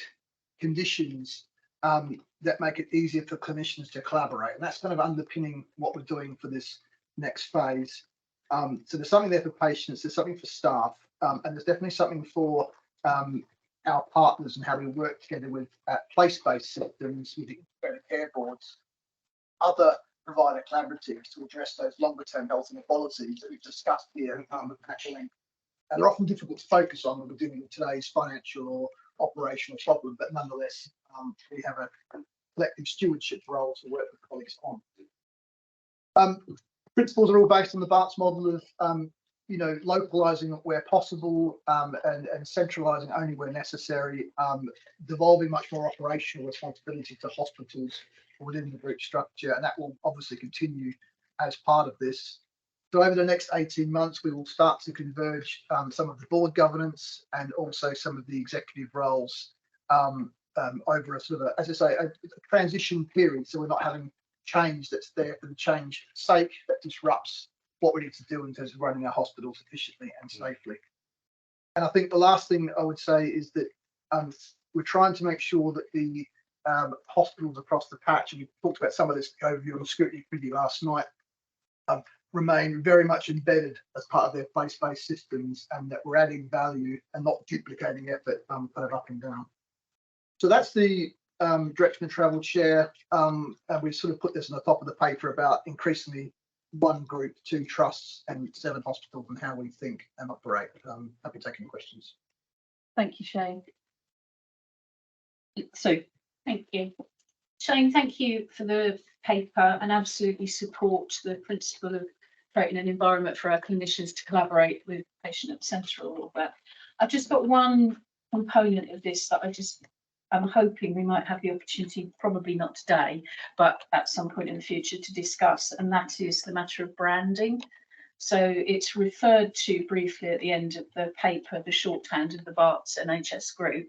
conditions that make it easier for clinicians to collaborate. And that's kind of underpinning what we're doing for this next phase. So there's something there for patients, there's something for staff, and there's definitely something for our partners and how we work together with place-based systems, with integrated care boards, other provider collaboratives to address those longer-term health inequalities that we've discussed here with Actually. And they're often difficult to focus on when we're dealing with today's financial or operational problem, but nonetheless, we have a collective stewardship role to work with colleagues on. Principles are all based on the Barts model of, localising where possible and centralising only where necessary, devolving much more operational responsibility to hospitals within the group structure, and that will obviously continue as part of this. So over the next 18 months, we will start to converge some of the board governance and also some of the executive roles over a sort of, as I say, a transition period. So we're not having change that's there for the change sake that disrupts what we need to do in terms of running our hospitals efficiently and safely. And I think the last thing I would say is that we're trying to make sure that the hospitals across the patch, and we talked about some of this overview on the scrutiny committee last night, remain very much embedded as part of their place-based systems, and that we're adding value and not duplicating effort kind of up and down. So that's the direction of travel, Chair. And we sort of put this on the top of the paper about increasingly one group, 2 trusts and 7 hospitals, and how we think and operate. Happy to take any questions. Thank you, Shane. So, thank you. Shane, thank you for the paper, and absolutely support the principle of creating an environment for our clinicians to collaborate with patient at centre, all of that. I've just got one component of this that I just I'm hoping we might have the opportunity, probably not today, but at some point in the future to discuss, and that is the matter of branding. So it's referred to briefly at the end of the paper, the shorthand of the Barts NHS group.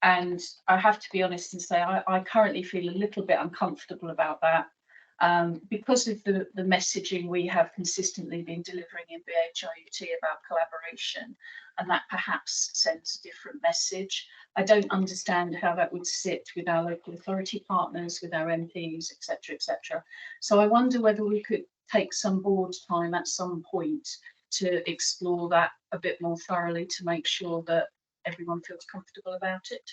And I have to be honest and say I currently feel a little bit uncomfortable about that because of the messaging we have consistently been delivering in BHIUT about collaboration, and that perhaps sends a different message. I don't understand how that would sit with our local authority partners, with our MPs, etc., etc. So I wonder whether we could take some board time at some point to explore that a bit more thoroughly to make sure that everyone feels comfortable about it.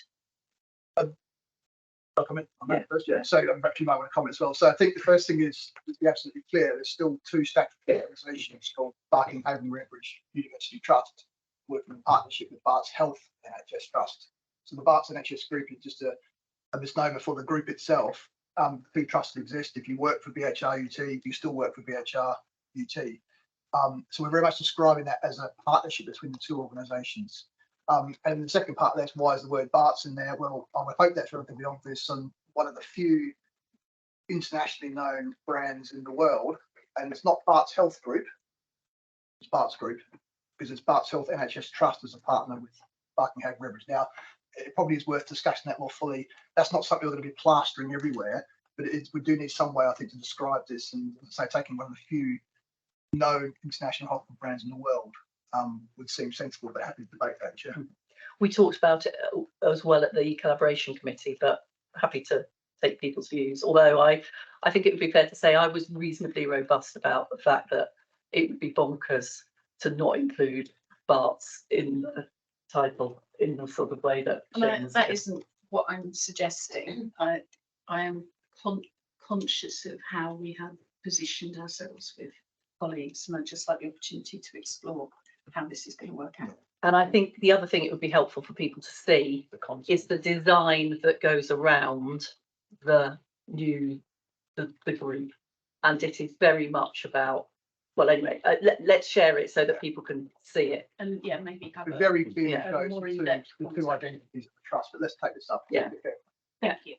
I'll comment on that first, yeah. So you might want to comment as well. So I think the first thing is to be absolutely clear, there's still two statutory organisations called Barking-Haven Redbridge University Trust, working in partnership with Barts Health NHS Trust. So the Barts NHS group is just a misnomer for the group itself. Two trusts exist. If you work for BHRUT, you still work for BHRUT. So we're very much describing that as a partnership between the two organisations. And the second part of that's why is the word Barts in there? Well, I would hope that's relatively obvious. And one of the few internationally known brands in the world, and it's not Barts Health Group, it's Barts Group, because it's Barts Health NHS Trust as a partner with Barking-Haven Redbridge. Now, it probably is worth discussing that more fully. That's not something we're going to be plastering everywhere, but we do need some way, I think, to describe this. And say, taking one of the few known international hospital brands in the world would seem sensible, but happy to debate that, Chair. We talked about it as well at the collaboration committee, but happy to take people's views. Although I think it would be fair to say I was reasonably robust about the fact that it would be bonkers to not include Barts in the title in the sort of way that that isn't what I'm suggesting. I am conscious of how we have positioned ourselves with colleagues, and I'd just like the opportunity to explore how this is going to work out. And I think the other thing it would be helpful for people to see is the design that goes around the group, and it is very much about. Well, anyway, let's share it so that people can see it. And yeah, maybe have very clearly a shows more the in-depth two identities of the trust. But let's take this up. Yeah. Thank you.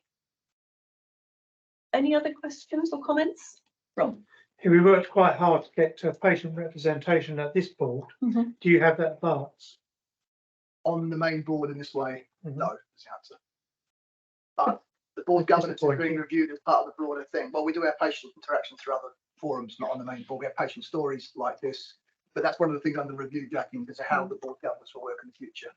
Any other questions or comments? Rob? We worked quite hard to get patient representation at this board. Mm-hmm. Do you have that at Barts? On the main board in this way, no, is the answer. But the board governance is being reviewed as part of the broader thing. Well, we do have patient interaction through other forums, not on the main board. We have patient stories like this, but that's one of the things under review, Jackie, as to how the board governance will work in the future.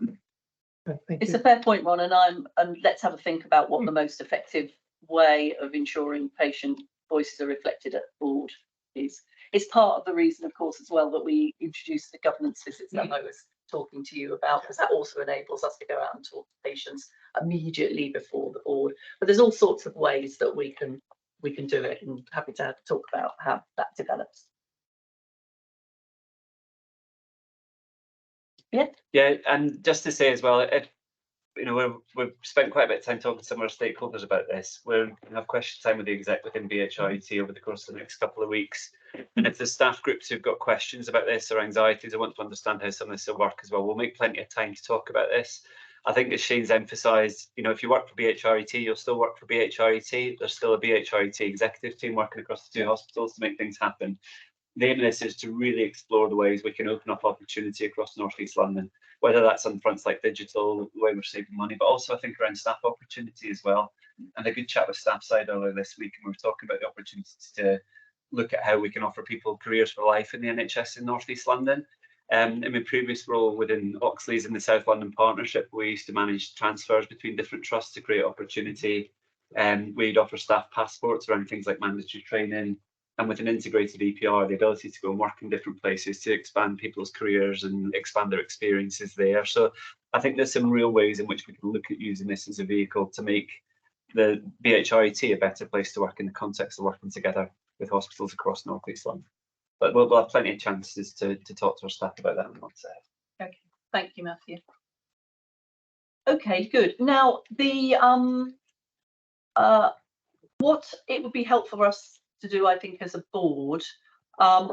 It's a fair point, Ron, and let's have a think about what the most effective way of ensuring patient voices are reflected at board is. It's part of the reason, of course, as well, that we introduced the governance visits that I was talking to you about, because that also enables us to go out and talk to patients immediately before the board. But there's all sorts of ways that we can do it, and happy to talk about how that develops. Yeah, and just to say as well, we've spent quite a bit of time talking to some of our stakeholders about this. We're going to have question time with the exec within BHIUT over the course of the next couple of weeks. And if there's staff groups who've got questions about this or anxieties or want to understand how some of this will work as well, we'll make plenty of time to talk about this. I think as Shane's emphasised, if you work for BHIUT, you'll still work for BHIUT. There's still a BHIUT executive team working across the two hospitals to make things happen. The aim of this is to really explore the ways we can open up opportunity across North East London, whether that's on fronts like digital, the way we're saving money, but also I think around staff opportunity as well. And a good chat with staff side earlier this week, and we were talking about the opportunities to look at how we can offer people careers for life in the NHS in North East London. In my previous role within Oxley's in the South London Partnership, we used to manage transfers between different trusts to create opportunity. We'd offer staff passports around things like mandatory training, and with an integrated EPR, the ability to go and work in different places to expand people's careers and expand their experiences there. So I think there's some real ways in which we can look at using this as a vehicle to make the BHIUT a better place to work in the context of working together with hospitals across North East London. But we'll have plenty of chances to talk to our staff about that in months ahead. Okay, thank you, Matthew. Okay, good. Now, the what it would be helpful for us to do, I think, as a board,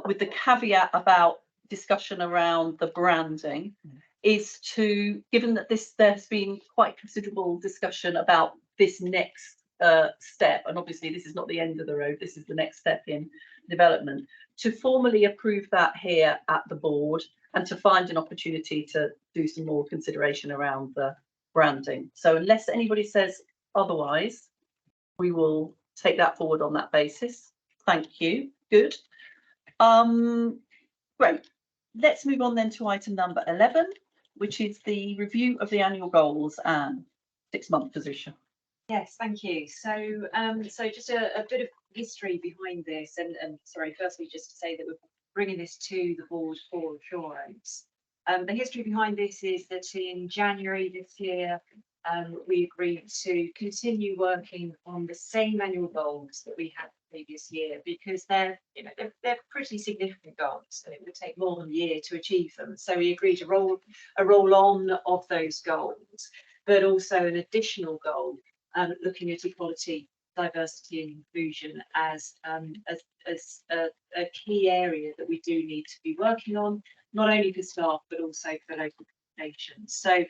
with the caveat about discussion around the branding, is to, given that there's been quite considerable discussion about this next step, and obviously this is not the end of the road, this is the next step in development, to formally approve that here at the board and to find an opportunity to do some more consideration around the branding. So unless anybody says otherwise, we will take that forward on that basis. Thank you. Good. Great. Let's move on then to item number 11, which is the review of the annual goals and 6-month position. Yes, thank you. So, so just a bit of history behind this, and sorry, firstly, just to say that we're bringing this to the board for assurance. The history behind this is that in January this year, we agreed to continue working on the same annual goals that we had the previous year, because they're pretty significant goals, and it would take more than a year to achieve them. So we agreed to roll on of those goals, but also an additional goal, looking at equality, diversity and inclusion as a key area that we do need to be working on, not only for staff but also for local nations. So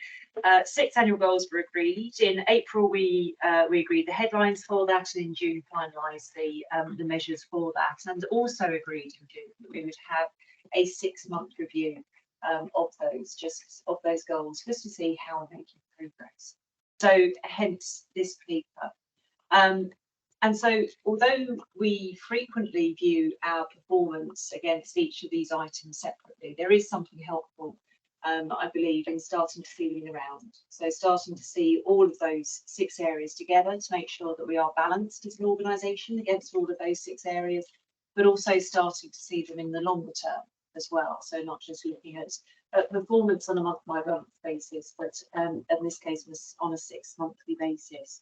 6 annual goals were agreed. In April we agreed the headlines for that, and in June finalised the measures for that, and also agreed in June that we would have a 6-month review of those goals, just to see how we're making progress. So hence this paper. And so although we frequently view our performance against each of these items separately, there is something helpful, I believe, in starting to see them around. So starting to see all of those 6 areas together to make sure that we are balanced as an organisation against all of those 6 areas, but also starting to see them in the longer term as well. So not just looking at performance on a month-by-month basis, but in this case was on a 6-monthly basis.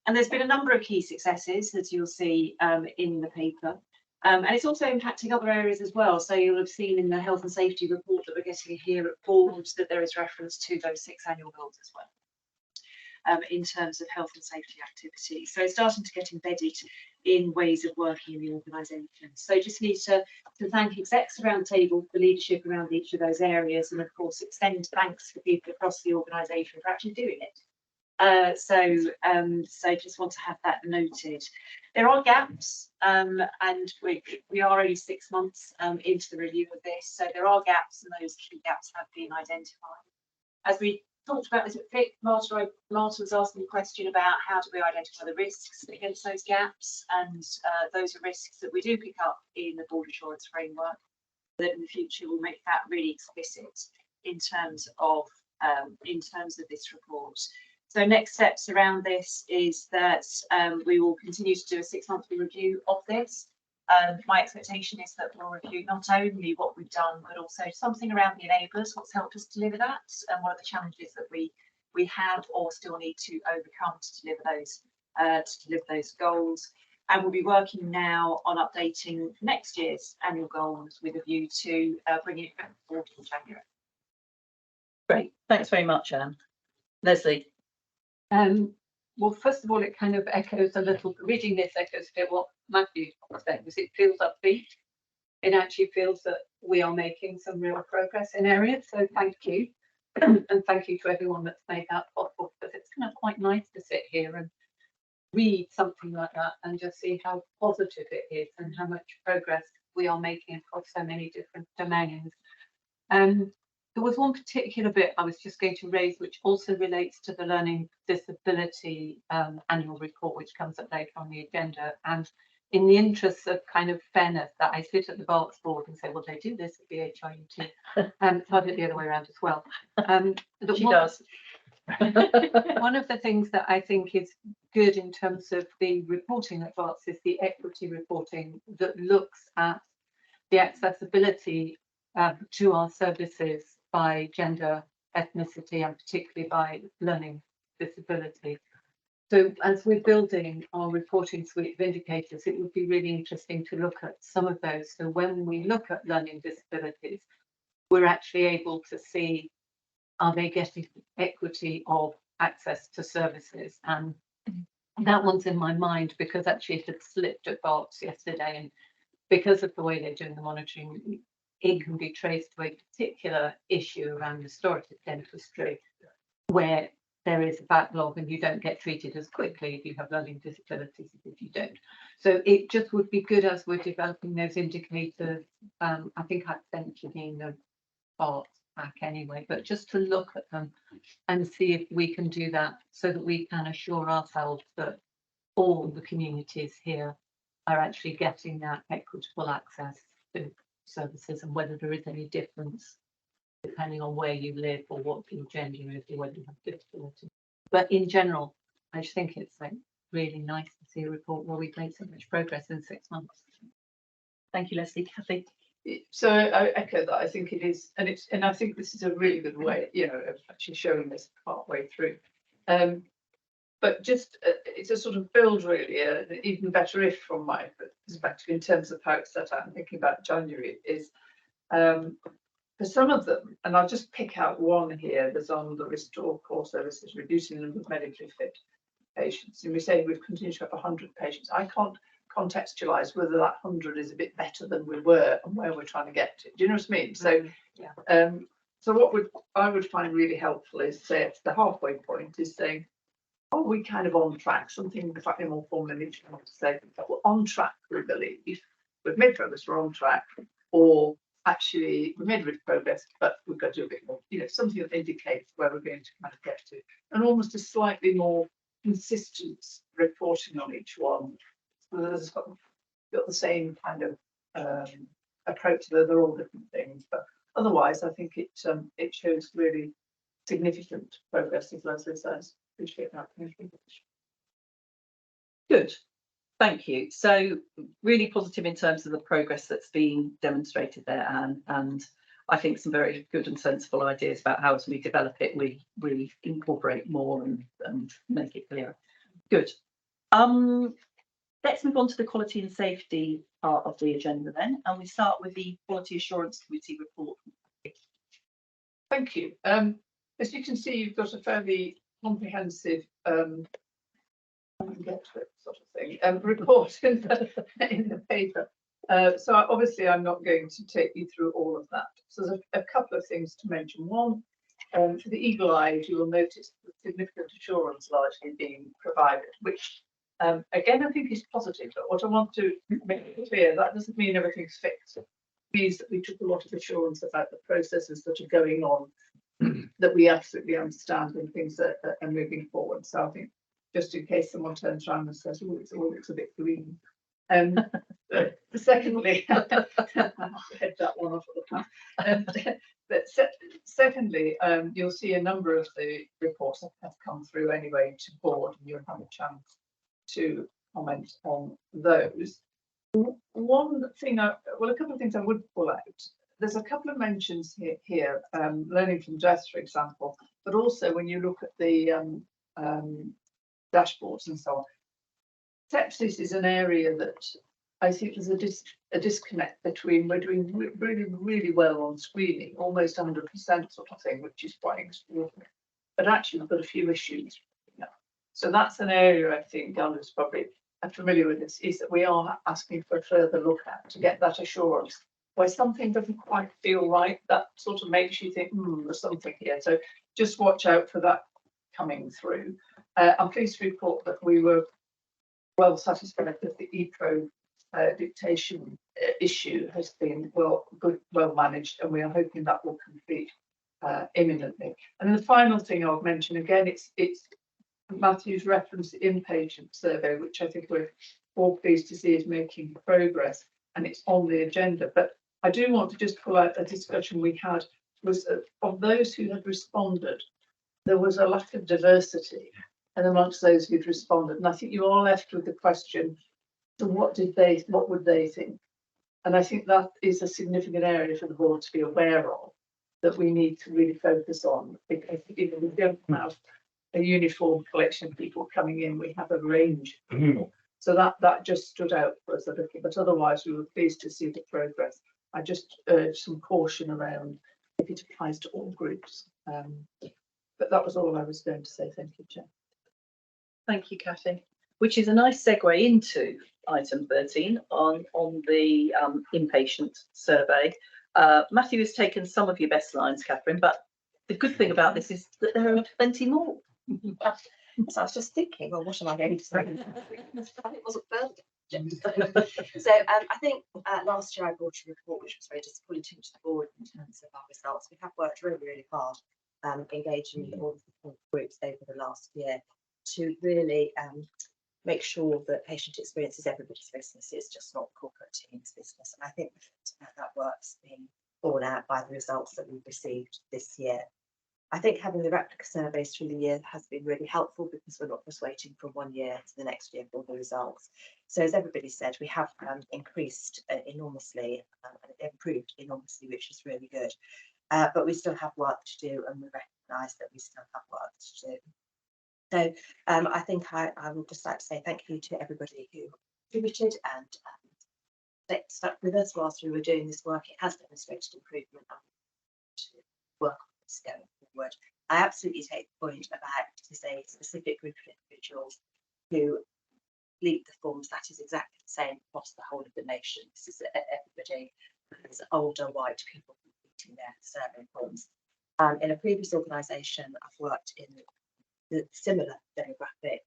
And there's been a number of key successes, as you'll see in the paper. And it's also impacting other areas as well. So you'll have seen in the health and safety report that we're getting here at board that there is reference to those 6 annual goals as well, in terms of health and safety activities. So it's starting to get embedded in ways of working in the organisation. So just need to thank execs around the table for leadership around each of those areas, and of course extend thanks to people across the organisation for actually doing it. So just want to have that noted. There are gaps, and we are only 6 months into the review of this, so there are gaps, and those key gaps have been identified. As we talked about this at FIC, Marta was asking a question about how do we identify the risks against those gaps, and those are risks that we do pick up in the board assurance framework, that in the future will make that really explicit in terms of this report. So next steps around this is that we will continue to do a 6-monthly review of this. My expectation is that we'll review not only what we've done, but also something around the enablers, what's helped us deliver that, and what are the challenges that we have or still need to overcome to deliver those goals. And we'll be working now on updating next year's annual goals with a view to bringing it back forward in January. Great, thanks very much, Anne. Leslie. Well, first of all, it kind of echoes a little, reading this echoes a bit what Matthew said, because it feels upbeat. It actually feels that we are making some real progress in areas, so thank you. And thank you to everyone that's made that possible, because it's kind of quite nice to sit here and read something like that and just see how positive it is and how much progress we are making across so many different domains. There was one particular bit I was just going to raise, which also relates to the learning disability annual report, which comes up later on the agenda. And in the interest of kind of fairness, that I sit at the BARTS board and say, well, they do this at BHIUT, and so I did the other way around as well. She does. One of the things that I think is good in terms of the reporting at BARTS is the equity reporting that looks at the accessibility to our services by gender, ethnicity, and particularly by learning disability. So as we're building our reporting suite of indicators, it would be really interesting to look at some of those. So when we look at learning disabilities, we're actually able to see, are they getting equity of access to services? And that one's in my mind because actually it had slipped at BARTS yesterday, and because of the way they're doing the monitoring, it can be traced to a particular issue around restorative dentistry where there is a backlog and you don't get treated as quickly if you have learning disabilities as if you don't. So it just would be good as we're developing those indicators. I think I've sent Janine the parts back anyway, but just to look at them and see if we can do that so that we can assure ourselves that all the communities here are actually getting that equitable access to services, and whether there is any difference depending on where you live or what your gender is or whether you have disability. But in general, I just think it's like really nice to see a report where we've made so much progress in 6 months. Thank you, Leslie. Kathy. So I echo that. I think it is, and I think this is a really good way, you know, of actually showing this part way through. But just it's a sort of build, really, an even better if from my perspective in terms of how it's set out and thinking about January is for some of them, and I'll just pick out one here that's on the Restore core services, reducing the number of medically fit patients. And we say we've continued to have 100 patients. I can't contextualize whether that 100 is a bit better than we were and where we're trying to get to. Do you know what I mean? So, so what I would find really helpful is, say, at the halfway point, is saying, are we kind of on track? Something slightly more formally to say that we're on track, we believe. We've made progress, we're on track, or actually we made good progress, but we've got to do a bit more, you know, something that indicates where we're going to kind of get to, and almost a slightly more consistent reporting on each one. So there's got the same kind of approach, though they're all different things, but otherwise I think it shows really significant progress, as Leslie says. Appreciate that. Thank you. Good. Thank you. So really positive in terms of the progress that's been demonstrated there, and I think some very good and sensible ideas about how, as we develop it, we really incorporate more and make it clearer. Good. Let's move on to the quality and safety part of the agenda then, and we start with the Quality Assurance Committee report. Thank you. As you can see, you've got a fairly comprehensive get to it sort of thing report in the paper. So obviously I'm not going to take you through all of that. So there's a couple of things to mention. One, for the eagle eye, you will notice the significant assurance largely being provided, which again I think is positive. But what I want to make clear, that doesn't mean everything's fixed. It means that we took a lot of assurance about the processes that are going on, that we absolutely understand, and things that are moving forward. So I think, just in case someone turns around and says, "Oh, it all looks a bit green." Secondly, I'll head that one off at the pass. But secondly, you'll see a number of the reports that have come through anyway to board, and you'll have a chance to comment on those. One thing, a couple of things I would pull out. There's a couple of mentions here, learning from death, for example, but also when you look at the dashboards and so on. Sepsis is an area that I think there's a disconnect between we're doing really, really well on screening, almost 100% sort of thing, which is quite extraordinary. But actually, we've got a few issues. Yeah. So that's an area I think Gandalf's probably familiar with this, is that we are asking for a further look at to get that assurance. Where something doesn't quite feel right, that sort of makes you think, there's something here. So just watch out for that coming through. I'm pleased to report that we were well satisfied that the ePro dictation issue has been well managed, and we are hoping that will complete imminently. And the final thing I'll mention, again, it's Matthew's reference to inpatient survey, which I think we're all pleased to see is making progress, and it's on the agenda. But I do want to just pull out a discussion we had, was of those who had responded, there was a lack of diversity, and amongst those who'd responded. And I think you are left with the question, so what would they think? And I think that is a significant area for the board to be aware of, that we need to really focus on, because we don't have a uniform collection of people coming in, we have a range of people. So that just stood out for us a little, but otherwise we were pleased to see the progress. I just urge some caution around if it applies to all groups. But that was all I was going to say. Thank you, Chair. Thank you, Kathy. Which is a nice segue into item 13 on the inpatient survey, Matthew has taken some of your best lines, Catherine, but the good thing about this is that there are plenty more. So I was just thinking, well, what am I going to say? It wasn't perfect. So I think last year I brought a report which was very disappointing to the board in terms of our results. We have worked really, really hard engaging with all the groups over the last year to really make sure that patient experience is everybody's business. It's just not corporate team's business. And I think that work's been borne out by the results that we've received this year. I think having the replica surveys through the year has been really helpful because we're not just waiting from 1 year to the next year for the results. So as everybody said, we have increased enormously and improved enormously, which is really good. But we still have work to do, and we recognise that we still have work to do. So I think I would just like to say thank you to everybody who contributed and stuck with us whilst we were doing this work. It has demonstrated improvement to work on this going forward. I absolutely take the point about to say specific group of individuals who complete the forms. That is exactly the same across the whole of the nation. This is everybody, there's older white people completing their survey forms. In a previous organisation, I've worked in the similar demographic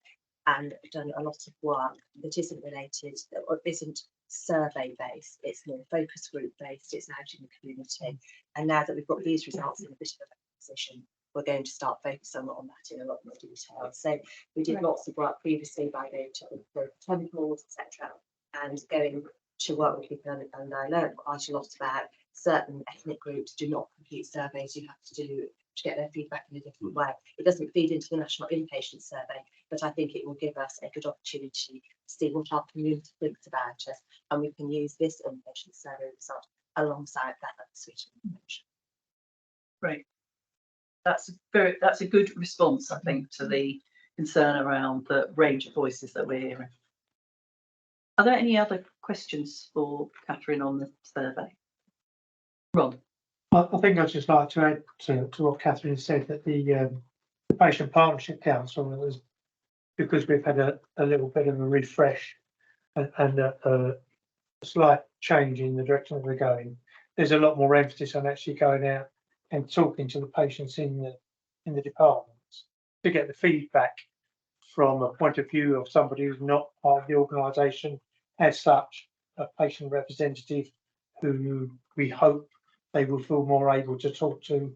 and done a lot of work that isn't related or isn't survey based. It's more focus group based. It's out in the community. And now that we've got these results in a bit of a position, we're going to start focusing on that in a lot more detail. So we did lots of work previously by going to the temples, etc., and going to work with people. And I learned quite a lot about certain ethnic groups do not complete surveys. You have to get their feedback in a different way. It doesn't feed into the National Inpatient Survey, but I think it will give us a good opportunity to see what our community thinks about us, and we can use this inpatient survey result alongside that suite of information. Great. That's a good response, I think, to the concern around the range of voices that we're hearing. Are there any other questions for Catherine on the survey? Ron. I think I'd just like to add to what Catherine said, that the Patient Partnership Council was, because we've had a little bit of a refresh and a slight change in the direction that we're going. There's a lot more emphasis on actually going out and talking to the patients in the departments to get the feedback from a point of view of somebody who's not part of the organisation as such, a patient representative who we hope they will feel more able to talk to.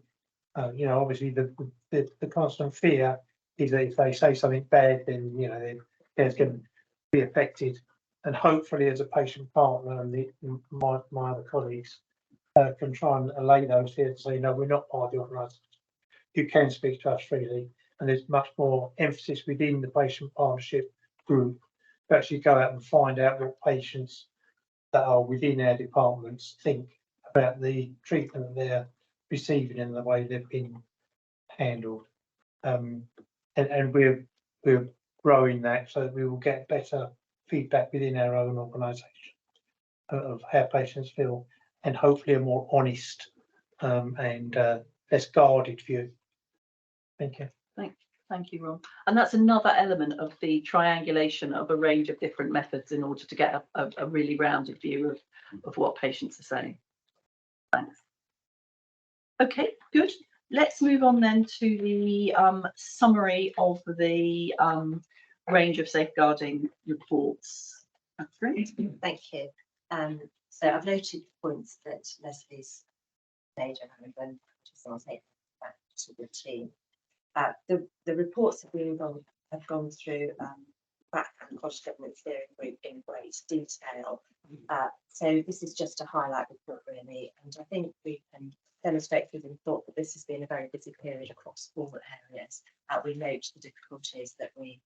You know, obviously the constant fear is that if they say something bad, then you know they're going to be affected. And hopefully, as a patient partner and my other colleagues can try and allay those fears and say, no, we're not part of the organisation. You can speak to us freely, and there's much more emphasis within the patient partnership group to actually go out and find out what patients that are within our departments think about the treatment that they're receiving and the way they've been handled. And we're growing that so that we will get better feedback within our own organisation of how patients feel, and hopefully a more honest and less guarded view. Thank you. Thank you, Ron. And that's another element of the triangulation of a range of different methods in order to get a really rounded view of what patients are saying. Thanks. Okay, good. Let's move on then to the summary of the range of safeguarding reports. Catherine. Thank you. So I've noted the points that Leslie's made, and I'm going to take back to the team. The reports have gone through back and Scottish Government Steering Group in great detail. So this is just a highlight report really, and I think we can demonstrate through the report that this has been a very busy period across all areas. We note the difficulties that we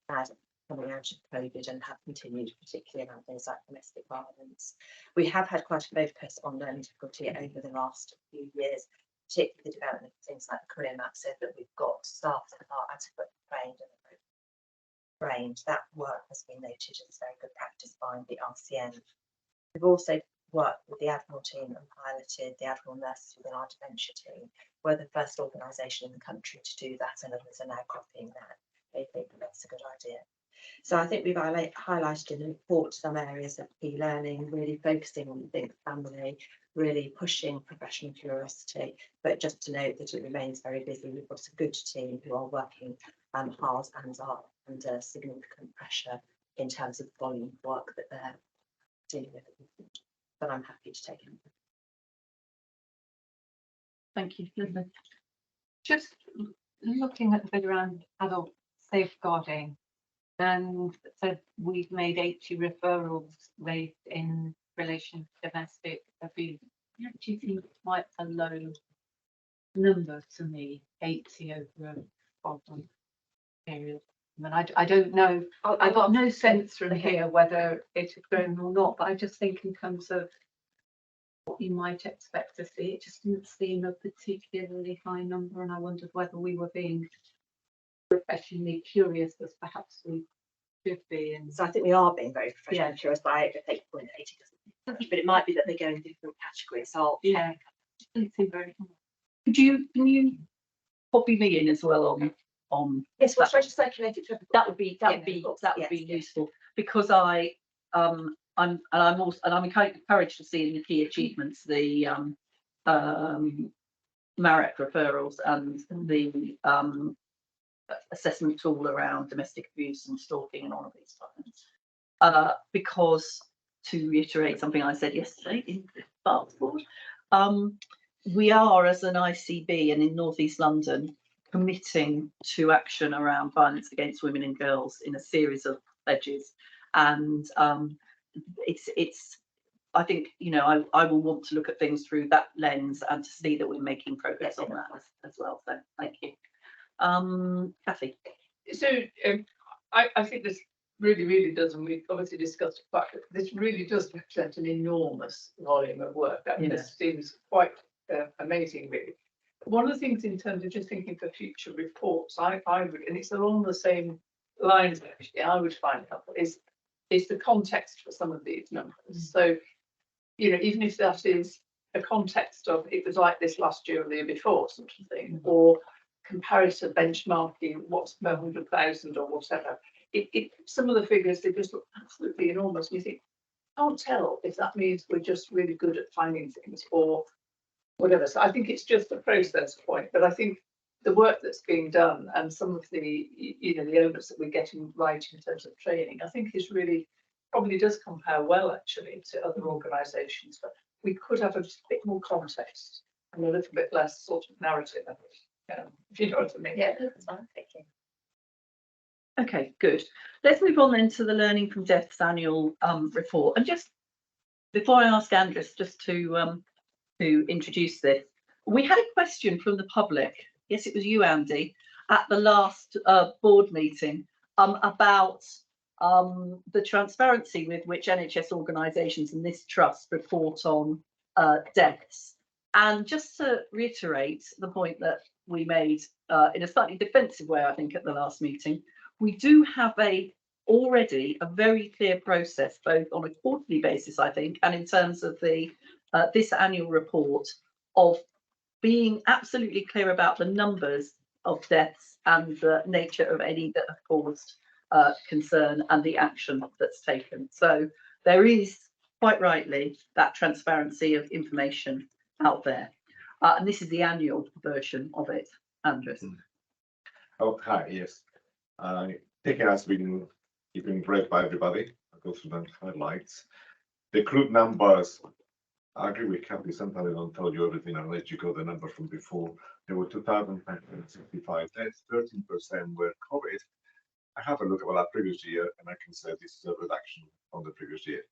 had coming out of COVID and have continued, particularly around things like domestic violence. We have had quite a focus on learning difficulty over the last few years, particularly the development of things like the career map, so that we've got staff that are adequately trained and trained. That work has been noted as very good practice by the RCN. We've also worked with the Admiral team and piloted the Admiral nurses within our dementia team. We're the first organisation in the country to do that, and others are now copying that. They think that's a good idea. So I think we've highlighted in the report some areas of key learning, really focusing on the think family, really pushing professional curiosity. But just to note that it remains very busy. We've got a good team who are working hard and are under significant pressure in terms of the volume of work that they're dealing with. But I'm happy to take it. Thank you, Elizabeth. Just looking at the bit around adult safeguarding, and so we've made 80 referrals raised in relation to domestic abuse. That actually seems quite a low number to me, 80 over a 12-month period. I mean, I don't know, I got no sense from here whether it had grown or not, but I just think in terms of what you might expect to see, it just didn't seem a particularly high number, and I wondered whether we were being professionally curious as perhaps we should be. And so I think we are being very professionally curious, but I think 0.80 doesn't, but it might be that they go in different categories. So yeah, it seemed very. Can you copy me in as well on yes, well, should I just circulate it to everybody? That would be useful, because I'm encouraged to see in the key achievements the Marek referrals and the assessment tool around domestic abuse and stalking and all of these things. Because, to reiterate something I said yesterday in the Barts board, we are, as an ICB and in North East London, committing to action around violence against women and girls in a series of pledges, and it's I think, you know, I will want to look at things through that lens and to see that we're making progress on that as well. So thank you. Kathy. So I think this really does, and we've obviously discussed the fact that this really does represent an enormous volume of work. I mean, this seems quite amazing, really. One of the things in terms of just thinking for future reports, I would, and it's along the same lines actually, I would find helpful is the context for some of these numbers. So, you know, even if that is a context of it was like this last year or the year before, sort of thing, or comparative benchmarking, what's per 100,000 or whatever, some of the figures, they just look absolutely enormous. And you think, can't tell if that means we're just really good at finding things or whatever. So I think it's just a process point, but I think the work that's being done and some of the, you know, the onus that we're getting right in terms of training, I think is really probably does compare well actually to other organisations, but we could have a bit more context and a little bit less sort of narrative, if you know what I mean. Yeah, that's fine. Thank you. Okay, good. Let's move on then to the Learning from Deaths annual report. And just before I ask Andres just to introduce this, we had a question from the public. Yes, it was you, Andy, at the last board meeting about the transparency with which NHS organisations and this trust report on deaths. And just to reiterate the point that we made in a slightly defensive way, I think, at the last meeting, we do have already a very clear process, both on a quarterly basis, I think, and in terms of the this annual report, of being absolutely clear about the numbers of deaths and the nature of any that have caused concern and the action that's taken. So there is, quite rightly, that transparency of information out there. And this is the annual version of it, Andres. Oh, hi, yes. I think it has been read by everybody. I'll go through the highlights. The crude numbers, I agree with Kathy, sometimes I don't tell you everything, I'll let you go the number from before. There were 2,565 deaths, 13% were COVID. I have a look at that previous year, and I can say this is a reduction on the previous year.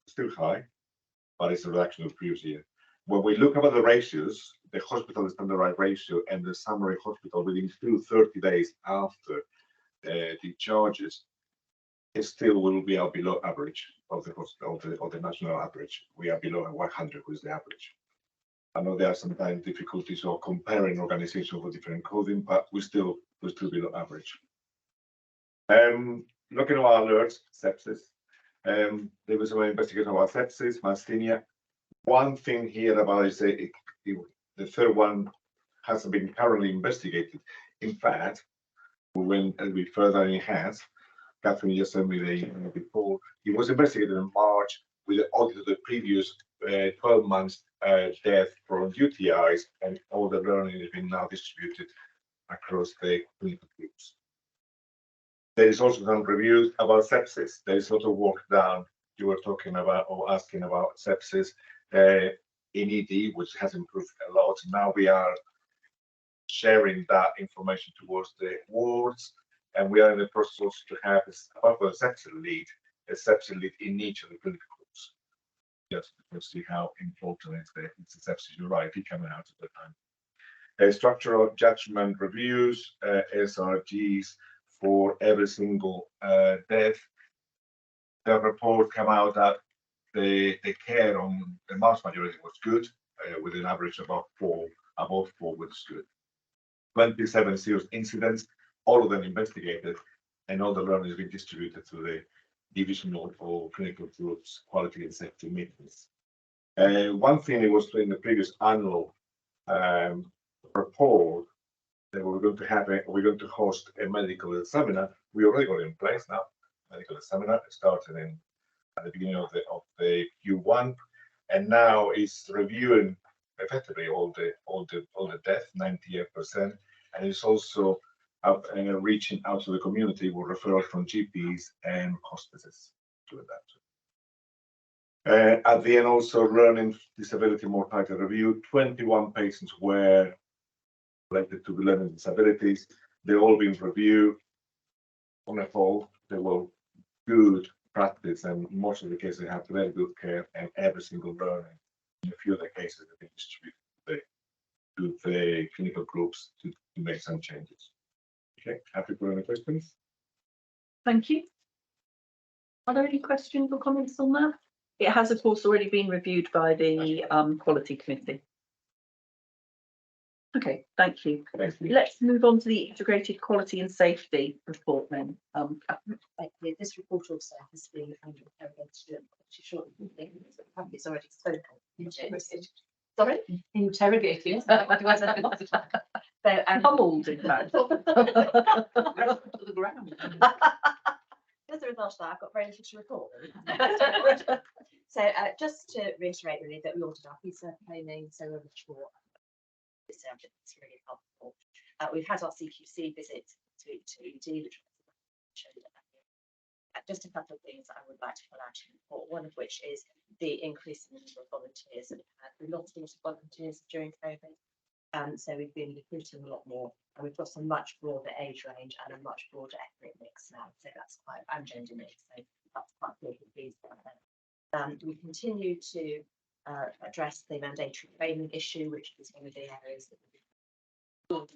Still high, but it's a reduction of the previous year. When we look at the ratios, the hospital standardized ratio and the summary hospital within still 30 days after the charges, it still will be below average of the hospital, of the national average. We are below 100, which is the average. I know there are sometimes difficulties of comparing organizations with different coding, but we're still below average. Looking at our alerts, sepsis. There was an investigation about sepsis, myasthenia. One thing here about is the third one hasn't been currently investigated. In fact, we went a bit further than it has. Catherine just sent me the before. It was investigated in March with the audit of the previous 12 months death from UTIs, and all the learning has been now distributed across the clinical groups. There is also some reviews about sepsis. There is also work done. You were talking about or asking about sepsis in ED, which has improved a lot. Now we are sharing that information towards the wards, and we are in the process also to have, apart from a sepsis lead in each of the clinical groups. Just to see how important it's the sepsis. You're right, it coming out at the time. Structural judgment reviews, SRGs for every single death. The report came out that the care on the vast majority was good, with an average above four, which is good. 27 serious incidents, all of them investigated, and all the learning has been distributed to the divisional or clinical groups, quality and safety meetings. One thing it was in the previous annual report that we're going to host a medical seminar. We already got it in place now. Medical seminar started at the beginning of the Q1, and now it's reviewing effectively all the death, 98%, and it's also reaching out to the community with referrals from GPs and hospices doing that. At the end, also learning disability mortality review. 21 patients were related to learning disabilities. They've all been reviewed. On the whole, they were good practice, and most of the cases they have very good care, and every single learning. In a few of the cases have been distributed to the clinical groups to make some changes. Okay, happy for any questions? Thank you. Are there any questions or comments on that? It has, of course, already been reviewed by the quality committee. Okay, thank you. Let's move on to the integrated quality and safety report then. Thank you. This report also has been interrogated. It's already spoken. Sorry? Interrogated. So, pummeled, in fact. As a result of that, I've got very little to report. So just to reiterate really that we ordered our PISA training, so we're sure it's really helpful. We've had our CQC visit to ED, which just a couple of things I would like to pull out in the report, one of which is the increase in the number of volunteers that we've had. We lost a lot of volunteers during COVID. So we've been recruiting a lot more, and we've got a much broader age range and a much broader ethnic mix now. So that's quite, and gender mix. So that's quite good. We continue to address the mandatory training issue, which is one of the areas that we've.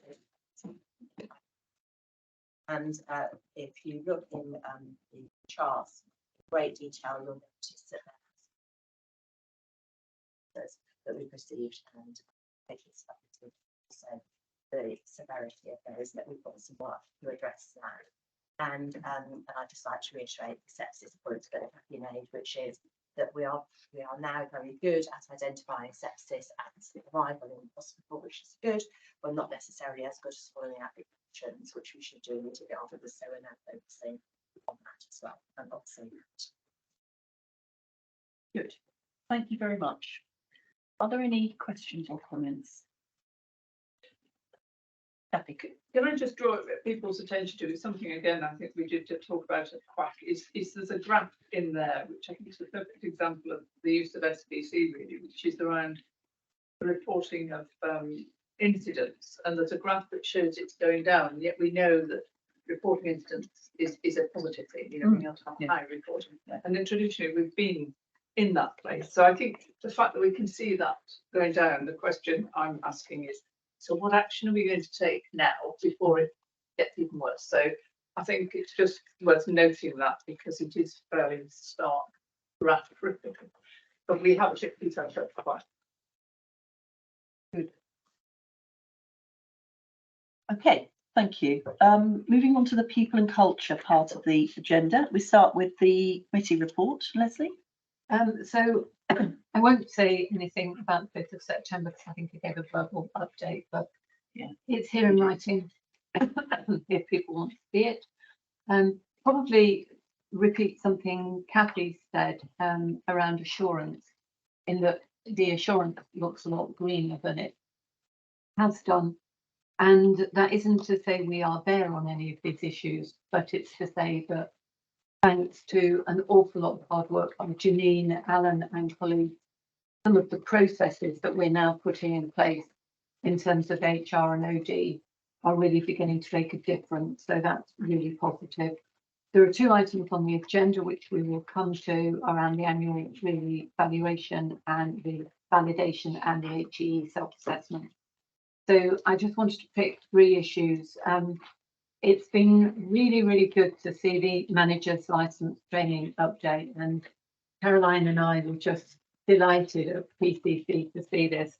And if you look in the charts in great detail, you'll notice that we've received and taking stuff. So the severity of those, that we've got some work to address that. And I'd just like to reiterate the sepsis point that have been made, which is that we are now very good at identifying sepsis at arrival in hospital, which is good. We're not necessarily as good as following out precautions, which we should do immediately after this. So we're now focusing on that as well, and obviously that. Good. Thank you very much. Are there any questions or comments? Happy. Can I just draw people's attention to something again? I think we did talk about at QAC. Is there's a graph in there which I think is a perfect example of the use of SPC really, which is around the reporting of incidents, and there's a graph that shows it's going down. And yet we know that reporting incidents is a positive thing. You know, we have to have high reporting, and then traditionally we've been in that place. So I think the fact that we can see that going down, the question I'm asking is, so what action are we going to take now before it gets even worse? So I think it's just worth noting that, because it is fairly stark graph, but we have checked these out quite. Good. Okay, thank you. Moving on to the people and culture part of the agenda, we start with the committee report. Leslie? So I won't say anything about the 5th of September because I think I gave a verbal update, but yeah, it's here in writing if people want to see it. Probably repeat something Kathy said around assurance. in that the assurance looks a lot greener than it has done. And that isn't to say we are there on any of these issues, but it's to say that thanks to an awful lot of hard work by Janine, Alan and colleagues, some of the processes that we're now putting in place in terms of HR and OD are really beginning to make a difference. So that's really positive. There are 2 items on the agenda which we will come to around the annual evaluation and the validation and the HEE self-assessment. So I just wanted to pick 3 issues. It's been really, really good to see the manager's license training update, and Caroline and I were just delighted at PCC to see this.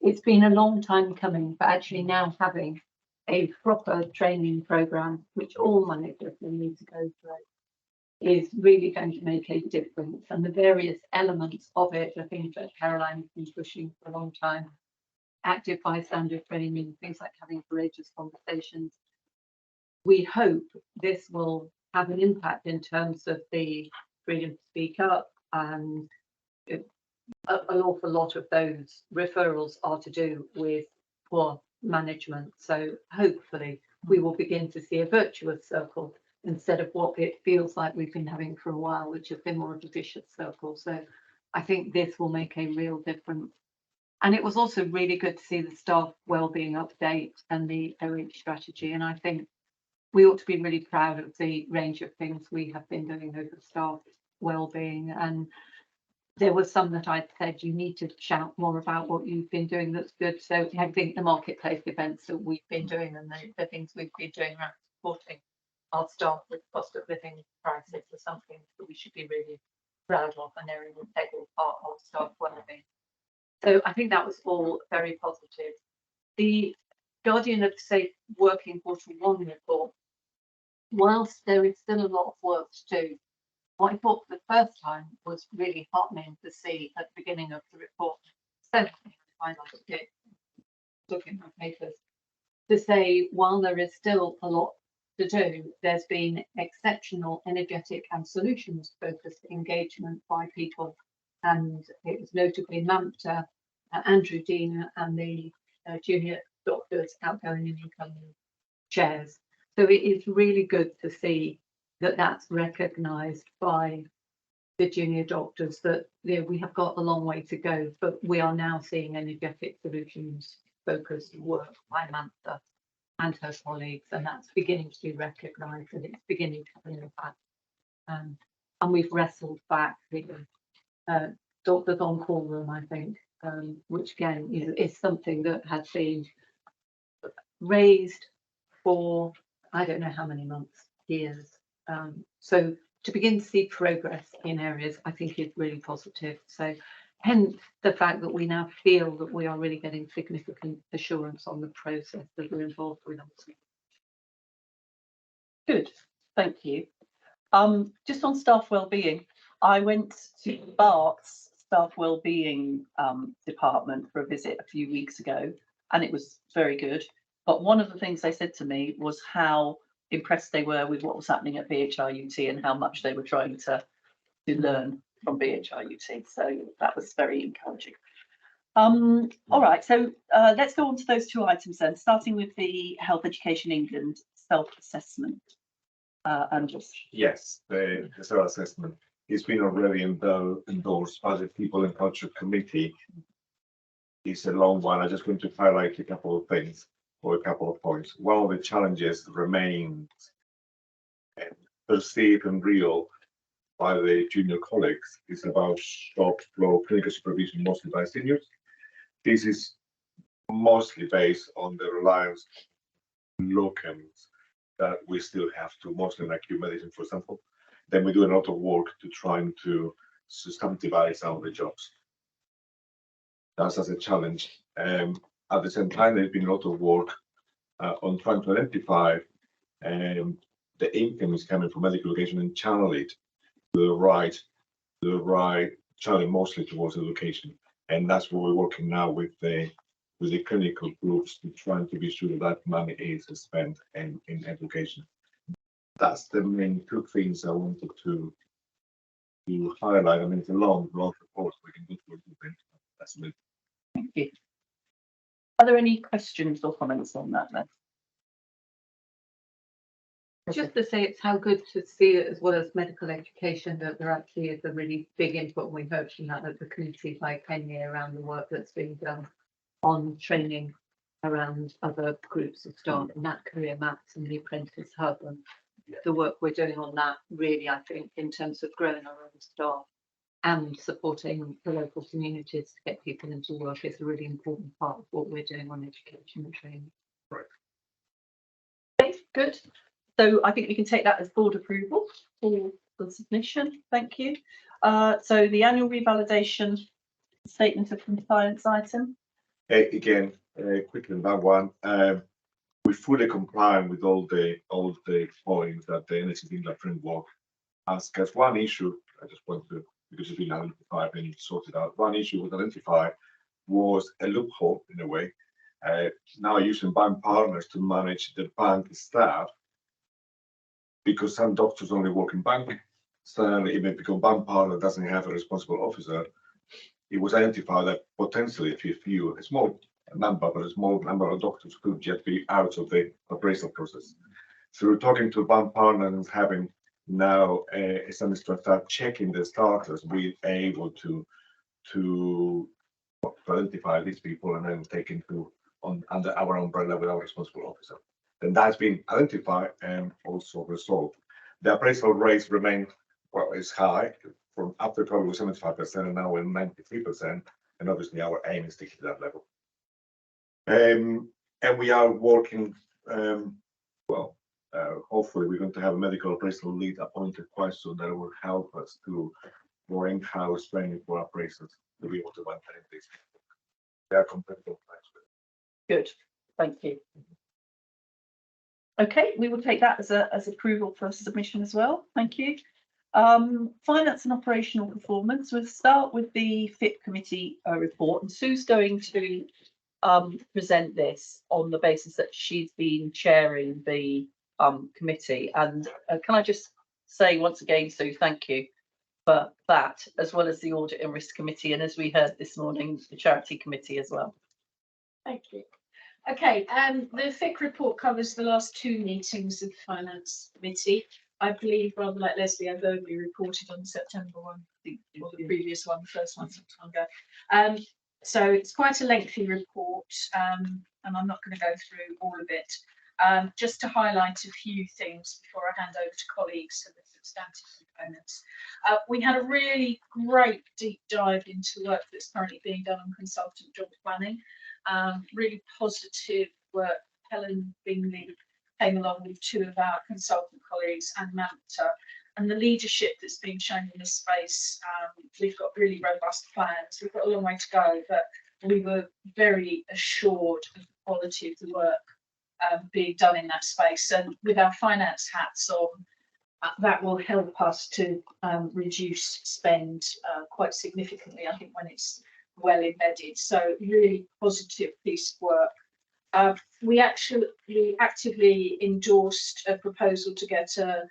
It's been a long time coming, but actually now having a proper training program, which all managers will need to go through, is really going to make a difference. And the various elements of it, I think that Caroline has been pushing for a long time, active bystander training, things like having courageous conversations. We hope this will have an impact in terms of the freedom to speak up, and an awful lot of those referrals are to do with poor management. So hopefully we will begin to see a virtuous circle instead of what it feels like we've been having for a while, which has been more of a vicious circle. So I think this will make a real difference. And it was also really good to see the staff wellbeing update and the OH strategy. And I think we ought to be really proud of the range of things we have been doing over staff wellbeing. And there were some that I'd said you need to shout more about what you've been doing that's good. So I think the marketplace events that we've been doing and the things we've been doing around supporting our staff with cost of living crisis are something that we should be really proud of, and they're an integral part of staff wellbeing. So I think that was all very positive. The Guardian of Safe Working Q1 report, whilst there is still a lot of work to do, what I thought for the first time was really heartening to see at the beginning of the report, looking at papers, to say while there is still a lot to do, there's been exceptional, energetic and solutions focused engagement by people. And it was notably MAMTA, Andrew Dean and the junior doctors, outgoing and incoming chairs. So it is really good to see that that's recognised by the junior doctors, that we have got a long way to go, but we are now seeing energetic solutions focused work by MAMTA and her colleagues, and that's beginning to be recognised and it's beginning to have an impact. And we've wrestled back the doctors on call room, I think, which again is something that has been raised for I don't know how many months, years. So to begin to see progress in areas, I think is really positive. So hence the fact that we now feel that we are really getting significant assurance on the process that we're involved with. Good, thank you. Just on staff wellbeing, I went to Bart's staff wellbeing department for a visit a few weeks ago, and it was very good. But one of the things they said to me was how impressed they were with what was happening at BHRUT and how much they were trying to learn from BHRUT. So that was very encouraging. All right, so let's go on to those 2 items then, starting with the Health Education England self-assessment. Andrews. Yes, the self-assessment has been already endorsed by the People and Culture Committee. It's a long one. I'm just going to highlight a couple of things or a couple of points. One of the challenges remains perceived and real by the junior colleagues is about shop floor clinical supervision, mostly by seniors. This is mostly based on the reliance on locums that we still have to, mostly in acute medicine, for example. Then we do a lot of work to trying to systematize some of the jobs. That's as a challenge. At the same time, there's been a lot of work on trying to identify the income is coming from medical education and channel it to the right channel, mostly towards education. And that's what we're working now with the clinical groups to trying to be sure that money is spent in education. That's the main 2 things I wanted to to highlight. I mean, it's a long report. We can go through it. That's it. Thank you. Are there any questions or comments on that then? Just to say, it's how good to see it as well as medical education that there actually is a really big input. We heard from that at the community like Kenya around the work that's being done on training around other groups of staff and that career maps and the apprentice hub and the work we're doing on that really, I think, in terms of growing our own staff and supporting the local communities to get people into work is a really important part of what we're doing on education and training. Right. Okay, good. So I think we can take that as board approval for the submission. Thank you. So the annual revalidation statement of compliance item. Again, quickly on that one, we fully comply with all the points that the NHS England framework asks us. One issue I just want to, because it's been identified and sorted out. One issue was identified was a loophole in a way. Now using bank partners to manage the bank staff, because some doctors only work in bank, so even because bank partner doesn't have a responsible officer, it was identified that potentially a small number, but a small number of doctors could just be out of the appraisal process. Through talking to bank partner and having now a semester start checking the starters, we're able to identify these people and then take into under our umbrella with our responsible officer. And that's been identified and also resolved. The appraisal rates remain, well, is high from up to probably 75%, and now we're 93%. And obviously our aim is to hit that level. And we are working, hopefully we're going to have a medical appraisal lead appointed quite soon that will help us to more in-house training for appraisals to be able to maintain this. They are competitive. Good, thank you. Okay, we will take that as approval for submission as well. Thank you. Finance and operational performance. We'll start with the FIP committee report, and Sue's going to present this on the basis that she's been chairing the committee. And can I just say once again, Sue, thank you for that, as well as the audit and risk committee, and as we heard this morning, the charity committee as well. Thank you. Okay, the FIC report covers the last two meetings of the Finance Committee. I believe, rather like Leslie, I verbally reported on the September one, I think, or the previous one, the first one some time ago. So it's quite a lengthy report, and I'm not going to go through all of it. Just to highlight a few things before I hand over to colleagues for the substantive components. We had a really great deep dive into work that's currently being done on consultant job planning. Really positive work. Helen Bingley came along with two of our consultant colleagues and Mamta, and the leadership that's being shown in this space. We've got really robust plans. We've got a long way to go, but we were very assured of the quality of the work being done in that space. And with our finance hats on, that will help us to reduce spend quite significantly, I think, when it's well embedded. So really positive piece of work. We actually actively endorsed a proposal to get a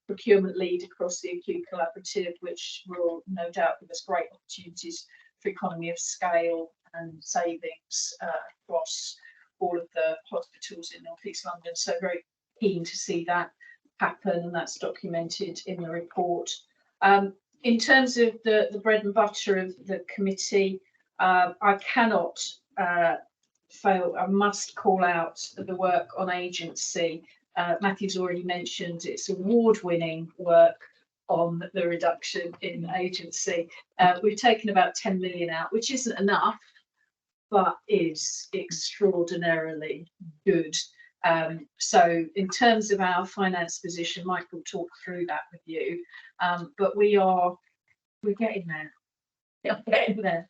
procurement lead across the acute collaborative, which will no doubt give us great opportunities for economy of scale and savings across all of the hospitals in North East London. So very keen to see that happen, and that's documented in the report. In terms of the bread and butter of the committee, I cannot fail, I must call out the work on agency. Matthew's already mentioned it's award-winning work on the reduction in agency. We've taken about 10 million out, which isn't enough, but is extraordinarily good. So in terms of our finance position, Mike will talk through that with you, but we're getting there. We're getting there.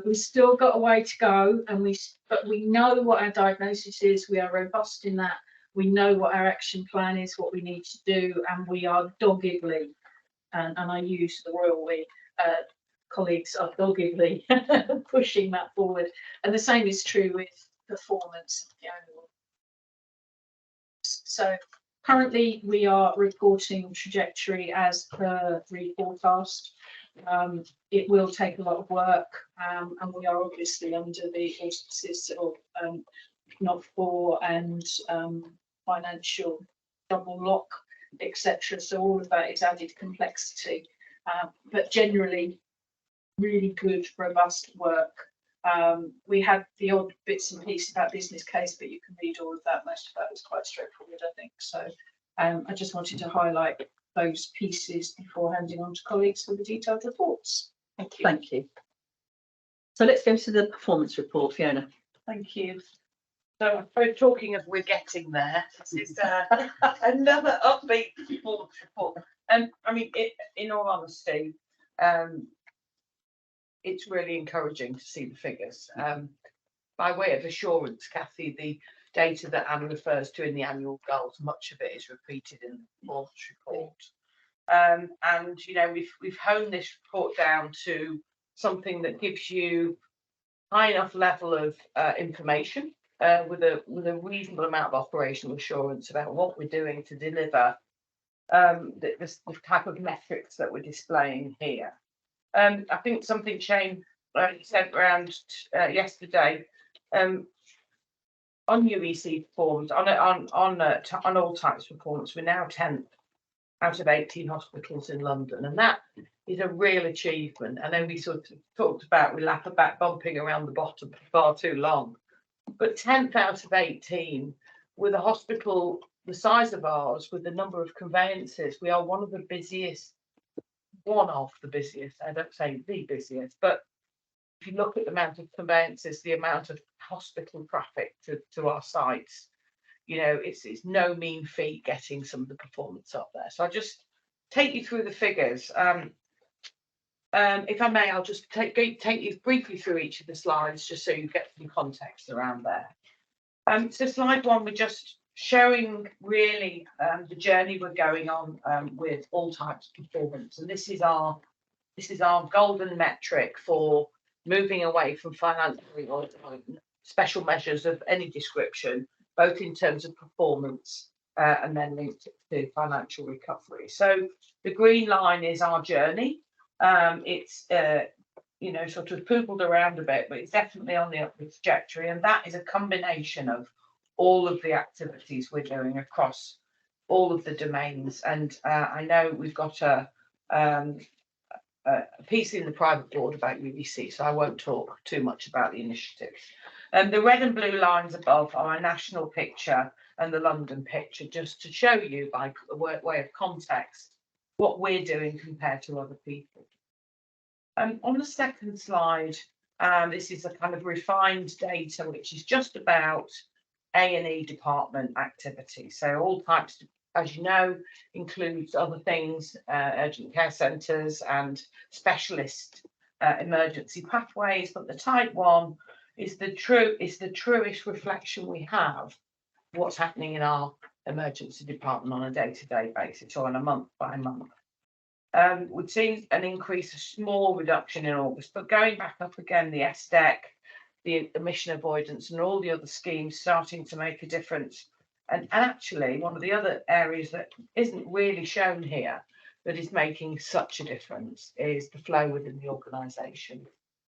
We've still got a way to go, but we know what our diagnosis is. We are robust in that. We know what our action plan is, what we need to do, and we are doggedly, and I use the royal we, colleagues are doggedly pushing that forward. And the same is true with performance. So Currently, we are reporting trajectory as per reforecast. It will take a lot of work, and we are obviously under the auspices of Not4 and financial double lock, etc. So all of that is added complexity, but generally really good, robust work. We had the odd bits and pieces about business case, but you can read all of that. Most of that was quite straightforward, I think. So I just wanted to highlight those pieces before handing on to colleagues for the detailed reports. Thank you. Thank you. So let's go to the performance report, Fiona. Thank you. So we're talking of we're getting there. This is another upbeat performance report. And I mean, in all honesty, it's really encouraging to see the figures. By way of assurance, Kathy, the data that Anne refers to in the annual goals, much of it is repeated in the performance report. And you know, we've honed this report down to something that gives you high enough level of information with a reasonable amount of operational assurance about what we're doing to deliver the type of metrics that we're displaying here. I think something Shane sent around yesterday on UEC performance, on all types of performance. We're now 10th out of 18 hospitals in London, and that is a real achievement. I know we sort of talked about we lap back bumping around the bottom for far too long, but 10th out of 18 with a hospital the size of ours, with the number of conveyances, we are one of the busiest. I don't say the busiest, but if you look at the amount of conveyances, the amount of hospital traffic to our sites, you know, it's no mean feat getting some of the performance up there. So I'll just take you through the figures. If I may, I'll just take you briefly through each of the slides just so you get some context around there. So slide one, we're just showing really the journey we're going on with all types of performance, and this is our golden metric for moving away from financial or special measures of any description, both in terms of performance and then linked to financial recovery. So the green line is our journey. It's you know, sort of poopled around a bit, but it's definitely on the upward trajectory, and that is a combination of all of the activities we're doing across all of the domains. And I know we've got a piece in the private board about UEC, so I won't talk too much about the initiatives. The red and blue lines above are a national picture and the London picture, just to show you by way of context what we're doing compared to other people. On the second slide, this is a kind of refined data, which is just about A&E department activity. So all types, as you know, includes other things, urgent care centres and specialist emergency pathways. But the type 1 is the truest reflection we have of what's happening in our emergency department on a day-to-day basis or on a month-by-month. We've seen an increase, a small reduction in August, but going back up again, the SDEC, the emission avoidance and all the other schemes starting to make a difference. And actually, one of the other areas that isn't really shown here that is making such a difference is the flow within the organisation.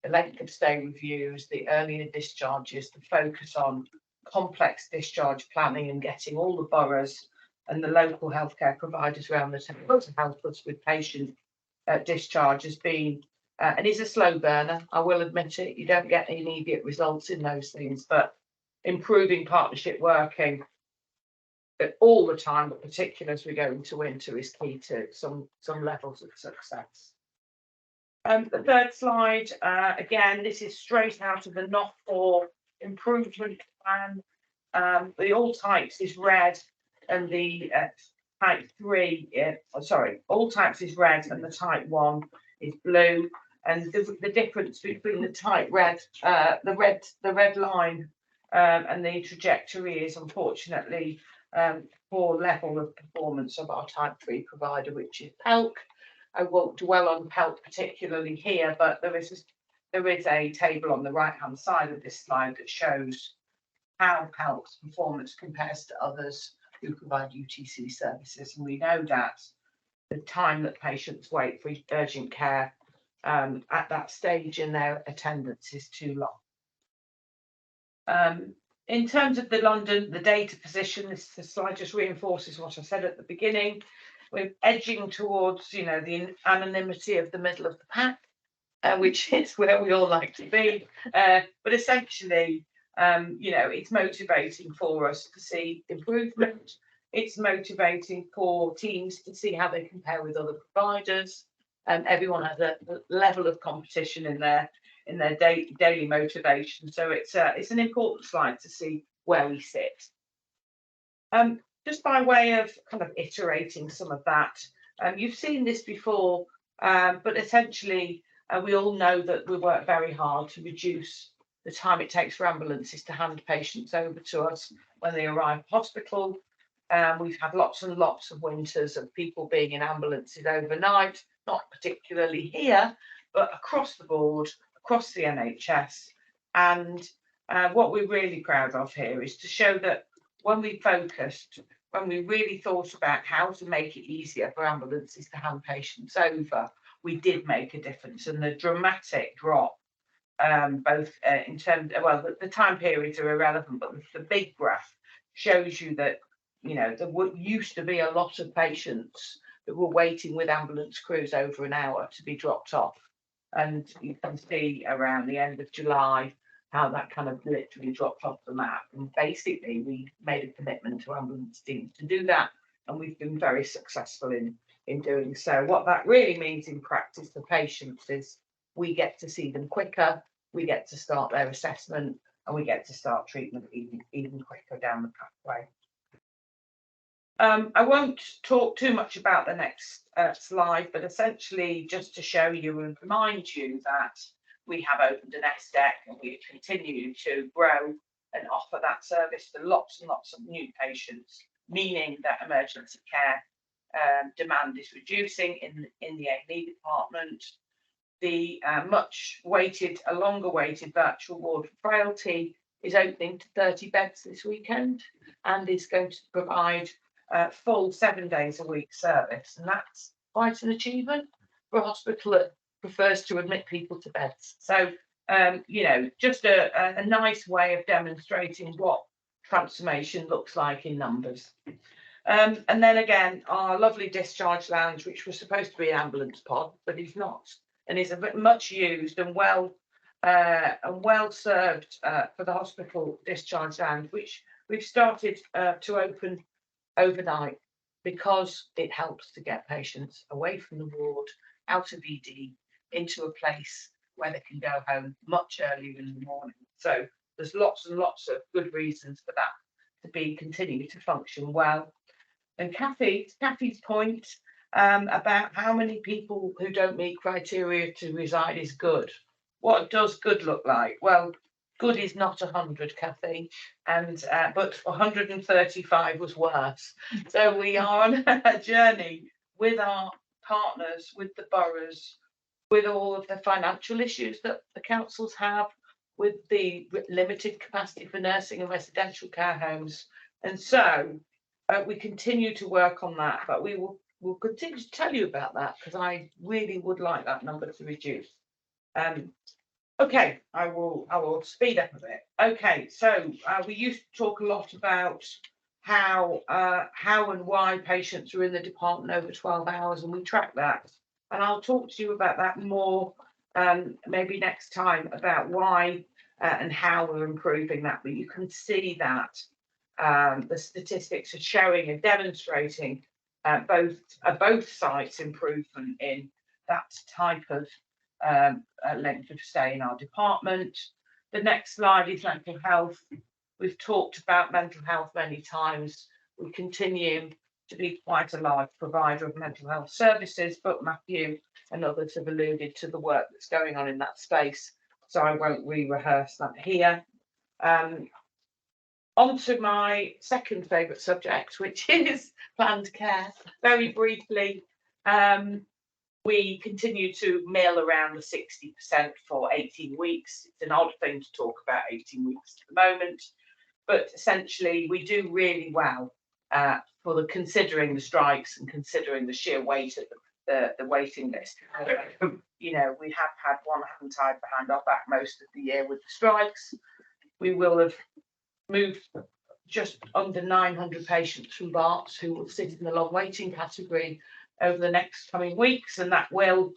The length of stay reviews, the earlier discharges, the focus on complex discharge planning and getting all the boroughs and the local healthcare providers around the table to help us with patient discharge has been and is a slow burner. I will admit it. You don't get immediate results in those things, but improving partnership working all the time, but particularly as we go into winter, is key to some levels of success. The third slide, again, this is straight out of the Not4 improvement plan. The all types is red, and the type 3, all types is red, and the type 1 is blue. And the difference between the type red, the red line, and the trajectory is unfortunately poor level of performance of our type 3 provider, which is PELC. I won't dwell on PELC particularly here, but there is a table on the right-hand side of this slide that shows how PELC's performance compares to others. who provide UTC services. And we know that the time that patients wait for urgent care at that stage in their attendance is too long. In terms of the data position, this slide just reinforces what I said at the beginning. We're edging towards, you know, the anonymity of the middle of the pack, which is where we all like to be. But essentially, you know, it's motivating for us to see improvement. It's motivating for teams to see how they compare with other providers. Everyone has a level of competition in their daily motivation. So it's an important slide to see where we sit. Just by way of kind of iterating some of that, you've seen this before, but essentially we all know that we work very hard to reduce the time it takes for ambulances to hand patients over to us when they arrive at hospital. We've had lots and lots of winters of people being in ambulances overnight, not particularly here, but across the board, across the NHS. And what we're really proud of here is to show that when we focused, when we really thought about how to make it easier for ambulances to hand patients over, we did make a difference. And the dramatic drop, both in terms, well, the time periods are irrelevant, but the big graph shows you that, you know, there used to be a lot of patients that were waiting with ambulance crews over an hour to be dropped off. And you can see around the end of July how that kind of literally dropped off the map. And basically, we made a commitment to ambulance teams to do that, and we've been very successful in doing so. What that really means in practice for patients is we get to see them quicker, we get to start their assessment, and we get to start treatment even quicker down the pathway. I won't talk too much about the next slide, but essentially just to show you and remind you that we have opened an SDEC and we continue to grow and offer that service to lots and lots of new patients, meaning that emergency care demand is reducing in the A&E department. The longer waited virtual ward for frailty is opening to 30 beds this weekend and is going to provide full 7 days a week service. And that's quite an achievement for a hospital that prefers to admit people to beds. So, you know, just a nice way of demonstrating what transformation looks like in numbers. And then again, our lovely discharge lounge, which was supposed to be an ambulance pod, but is not, and is a bit much used and well served for the hospital discharge lounge, which we've started to open overnight because it helps to get patients away from the ward, out of ED, into a place where they can go home much earlier in the morning. So there's lots and lots of good reasons for that to continue to function well. And Kathy's point about how many people who don't meet criteria to reside is good. What does good look like? Well, good is not 100, Kathy, and but 135 was worse. So we are on a journey with our partners, with the boroughs, with all of the financial issues that the councils have, with the limited capacity for nursing and residential care homes. And so we continue to work on that, but we'll continue to tell you about that because I really would like that number to reduce. Okay, I will speed up a bit. Okay, so we used to talk a lot about how and why patients are in the department over 12 hours, and we track that. And I'll talk to you about that more maybe next time, about why and how we're improving that. But you can see that the statistics are showing and demonstrating both sides improvement in that type of length of stay in our department. The next slide is mental health. We've talked about mental health many times. We continue to be quite a large provider of mental health services, but Matthew and others have alluded to the work that's going on in that space, so I won't re-rehearse that here. On to my second favourite subject, which is planned care. Very briefly, we continue to mill around the 60% for 18 weeks. It's an odd thing to talk about 18 weeks at the moment, but essentially we do really well for the considering the strikes and considering the sheer weight of the waiting list. You know, we have had one hand tied behind our back most of the year with the strikes. We will have moved just under 900 patients from Barts who will sit in the long waiting category over the next coming weeks, and that will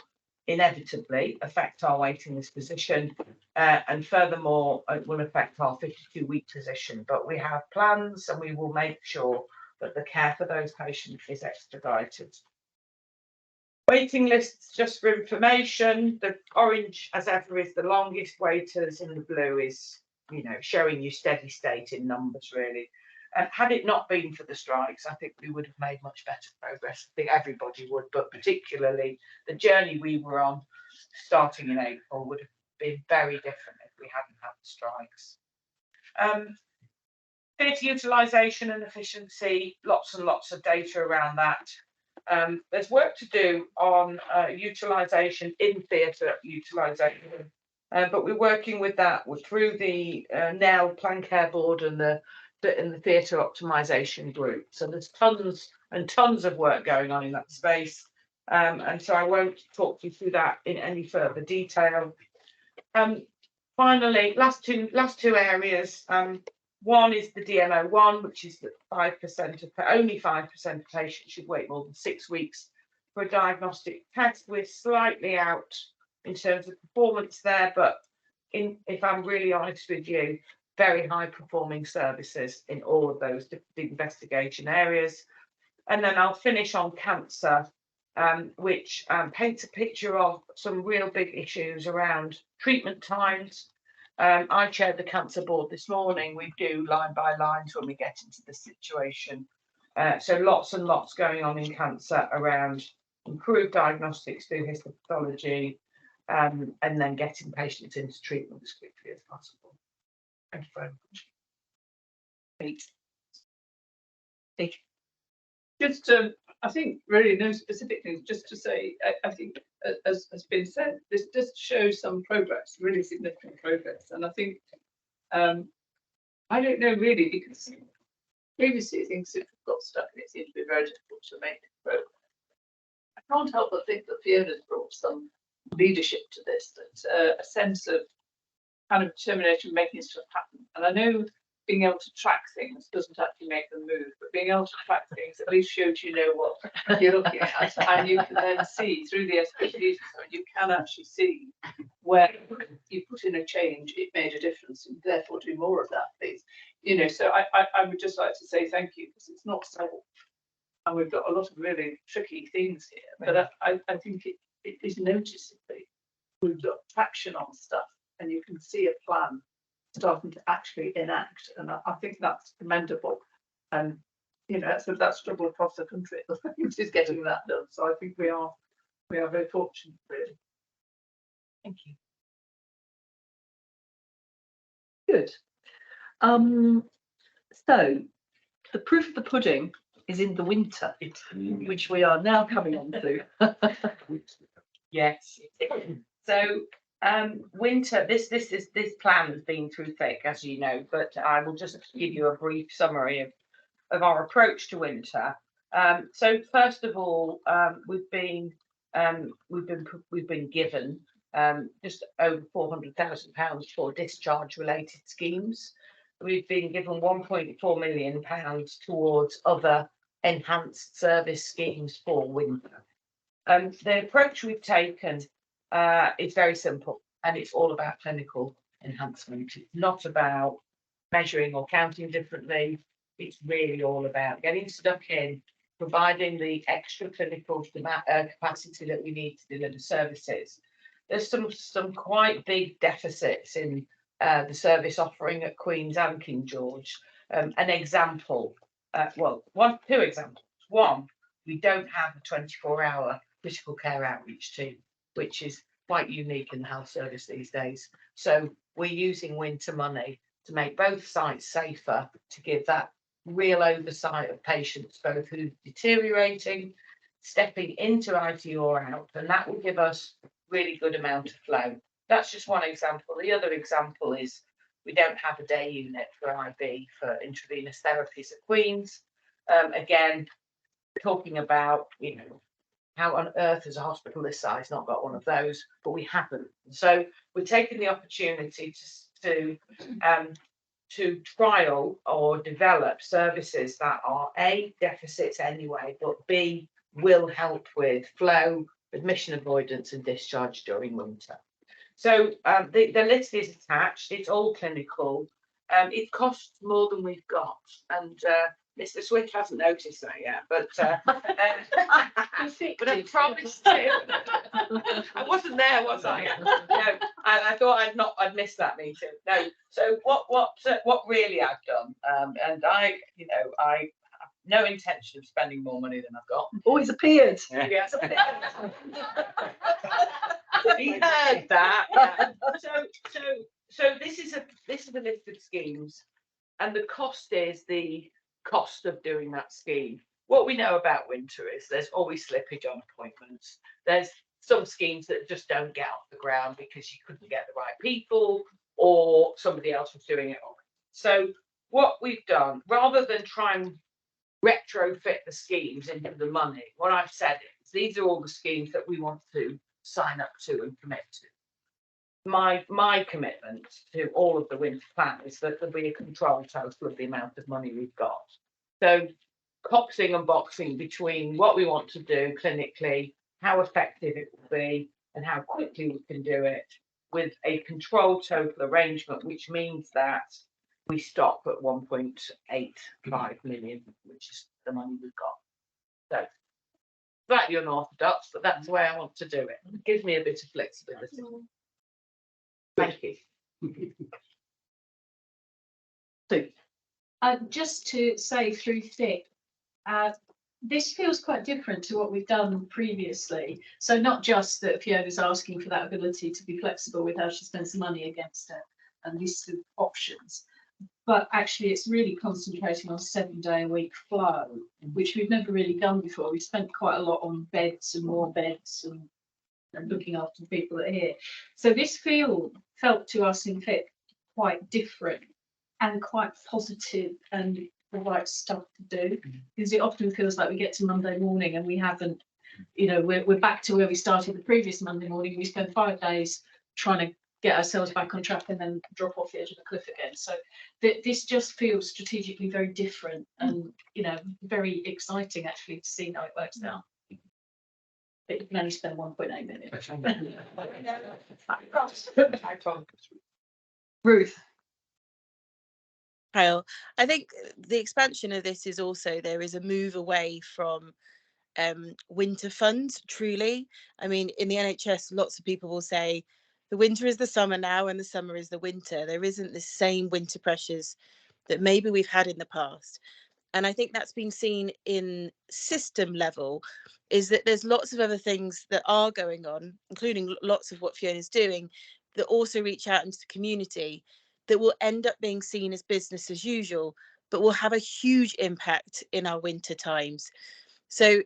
inevitably affect our waiting list position, and furthermore it will affect our 52-week position, but we have plans and we will make sure that the care for those patients is expedited. Waiting lists, just for information, the orange as ever is the longest waiters, and the blue is, you know, showing you steady state in numbers really. Had it not been for the strikes, I think we would have made much better progress. I think everybody would, but particularly the journey we were on starting in April would have been very different if we hadn't had the strikes. Theatre utilisation and efficiency, lots and lots of data around that. There's work to do on utilisation in theatre utilisation, but we're working with that through the NEL Plan Care Board and the theatre optimisation group. So there's tons and tons of work going on in that space, and so I won't talk you through that in any further detail. Finally, last two areas. One is the DMO1, which is that only 5% of patients should wait more than 6 weeks for a diagnostic test. We're slightly out in terms of performance there, but if I'm really honest with you, very high performing services in all of those investigation areas. And then I'll finish on cancer, which paints a picture of some real big issues around treatment times. I chaired the cancer board this morning. We do line by lines when we get into the situation. So lots and lots going on in cancer around improved diagnostics through histopathology, and then getting patients into treatment as quickly as possible. Thank you very much. Great. Just, I think really no specific things, just to say, I think as has been said, this just shows some progress, really significant progress. And I think, I don't know really, because previously things have got stuck and it seemed to be very difficult to make progress. I can't help but think that Fiona's brought some leadership to this, that a sense of kind of determination making stuff happen. And I know being able to track things doesn't actually make them move, but being able to track things at least shows you know what you're looking at, and you can then see through the SPGs, you can actually see where you put in a change, it made a difference, and therefore do more of that, please. You know, so I would just like to say thank you, because it's not solved, and we've got a lot of really tricky things here, but I think it is noticeably we've got traction on stuff, and you can see a plan starting to actually enact, and I think that's commendable. And you know, so that's struggle across the country is getting that done. So I think we are very fortunate, really. Thank you. Good. So the proof of the pudding is in the winter, which we are now coming on to. Yes. So winter, this plan has been through thick, as you know, but I will just give you a brief summary of our approach to winter. So first of all, we've been given just over £400,000 for discharge related schemes. We've been given £1.4 million towards other enhanced service schemes for winter. The approach we've taken is very simple, and it's all about clinical enhancement. It's not about measuring or counting differently. It's really all about getting stuck in, providing the extra clinical capacity that we need to deliver services. There's some quite big deficits in the service offering at Queen's and King George. An example, two examples. One, we don't have a 24-hour critical care outreach team, which is quite unique in the health service these days. So we're using winter money to make both sites safer, to give that real oversight of patients, both who are deteriorating, stepping into IT or out, and that will give us really good amount of flow. That's just one example. The other example is we don't have a day unit for IB for intravenous therapies at Queen's. Again, talking about, you know, how on earth has a hospital this size not got one of those, but we haven't. So we're taking the opportunity to trial or develop services that are A, deficits anyway, but B, will help with flow, admission avoidance and discharge during winter. So the list is attached, it's all clinical. It costs more than we've got, and Mr. Swift hasn't noticed that yet, but but I promised him. I wasn't there, was I? No, I thought I'd missed that meeting. No, so what really I've done, and I have no intention of spending more money than I've got. Always appeared. Yes. He heard that. Yeah. So this is a list of schemes, and the cost is the cost of doing that scheme. What we know about winter is there's always slippage on appointments. There's some schemes that just don't get off the ground because you couldn't get the right people or somebody else was doing it all. So what we've done, rather than try and retrofit the schemes into the money, what I've said is these are all the schemes that we want to sign up to and commit to. My commitment to all of the winter plan is that there'll be a control total of the amount of money we've got. So coxing and boxing between what we want to do clinically, how effective it will be, and how quickly we can do it with a control total arrangement, which means that we stop at 1.85 million, which is the money we've got. So slightly unorthodox, but that's the way I want to do it. It gives me a bit of flexibility. Thank you. Just to say through thick, this feels quite different to what we've done previously. So not just that Fiona's asking for that ability to be flexible with how she spends the money against a list of options, but actually it's really concentrating on 7-day-a-week flow, which we've never really done before. We've spent quite a lot on beds and more beds and looking after the people that are here. So this felt to us in FIP quite different and quite positive and the right stuff to do, because it often feels like we get to Monday morning and we haven't, we're back to where we started the previous Monday morning. We spend 5 days trying to get ourselves back on track and then drop off the edge of the cliff again. So this just feels strategically very different and very exciting actually to see how it works out. But you can only spend 1.8 million. Ruth. Kyle, I think the expansion of this is also there is a move away from winter funds, truly. I mean, in the NHS, lots of people will say the winter is the summer now and the summer is the winter. There isn't the same winter pressures that maybe we've had in the past. And I think that's been seen in system level, is that there's lots of other things that are going on, including lots of what Fiona's doing, that also reach out into the community that will end up being seen as business as usual, but will have a huge impact in our winter times. So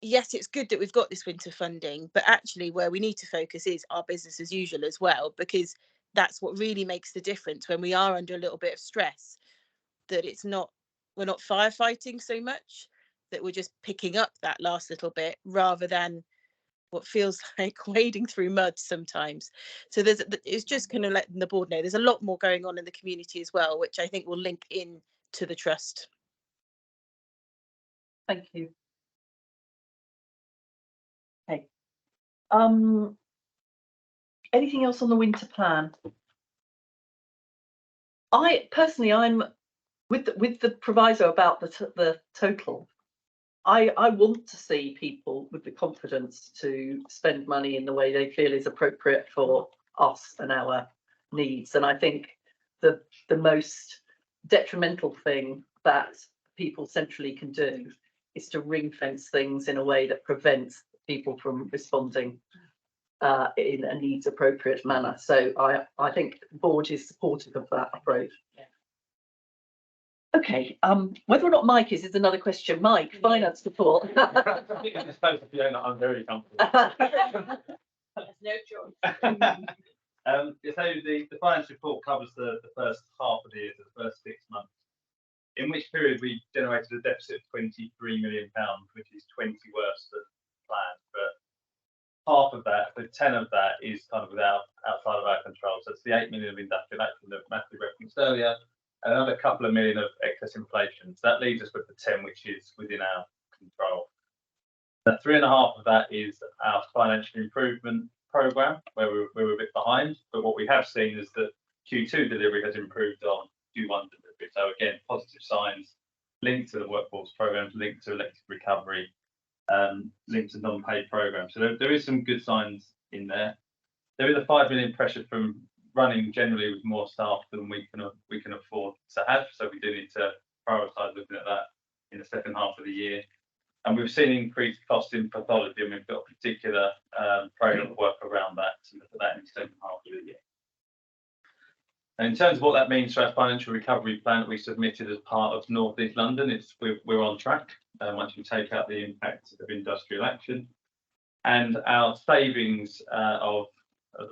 yes, it's good that we've got this winter funding, but actually where we need to focus is our business as usual as well, because that's what really makes the difference when we are under a little bit of stress, that we're not firefighting so much, that we're just picking up that last little bit rather than what feels like wading through mud sometimes. So it's just kind of letting the board know there's a lot more going on in the community as well, which I think will link in to the trust. Thank you. Okay. Anything else on the winter plan? I'm with the proviso about the total. I want to see people with the confidence to spend money in the way they feel is appropriate for us and our needs. And I think the most detrimental thing that people centrally can do is to ring fence things in a way that prevents people from responding in a needs appropriate manner. So I think the board is supportive of that approach. Okay, whether or not Mike is another question. Mike, finance support. I think I'm supposed to be doing that. I'm very comfortable. There's no choice. So the finance report covers the first half of the year, so the first 6 months. in which period we generated a deficit of £23 million, which is 20 worse than planned. But half of that, so 10 of that is kind of outside of our control. So it's the 8 million of industrial action that Matthew referenced earlier, and another couple of million of excess inflation. So that leaves us with the 10, which is within our control. The 3.5 of that is our financial improvement programme, where we're a bit behind. But what we have seen is that Q2 delivery has improved on Q1 delivery. So again, positive signs linked to the workforce programmes, linked to elective recovery, linked to non-paid programs. So there is some good signs in there. There is a 5 million pressure from running generally with more staff than we can afford to have. So we do need to prioritise looking at that in the second half of the year. And we've seen increased costs in pathology, and we've got a particular program of work around that to look at that in the second half of the year. And in terms of what that means for our financial recovery plan that we submitted as part of North East London, we're on track once we take out the impact of industrial action. And our savings of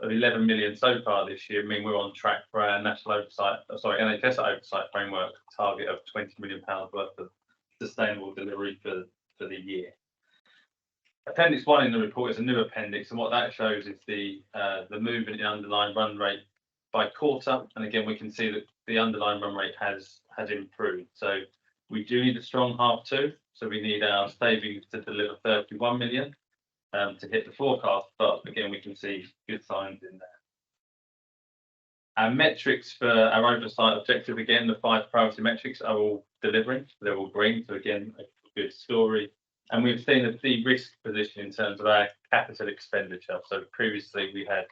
11 million so far this year mean we're on track for our NHS oversight framework target of £20 million worth of sustainable delivery for the year. Appendix 1 in the report is a new appendix, and what that shows is the movement in underlying run rate by quarter. And again, we can see that the underlying run rate has improved. So we do need a strong half 2. So we need our savings to deliver 31 million to hit the forecast. But again, we can see good signs in there. Our metrics for our oversight objective, again, the 5 priority metrics are all delivering. They're all green. So again, a good story. And we've seen a de-risk position in terms of our capital expenditure. So previously we had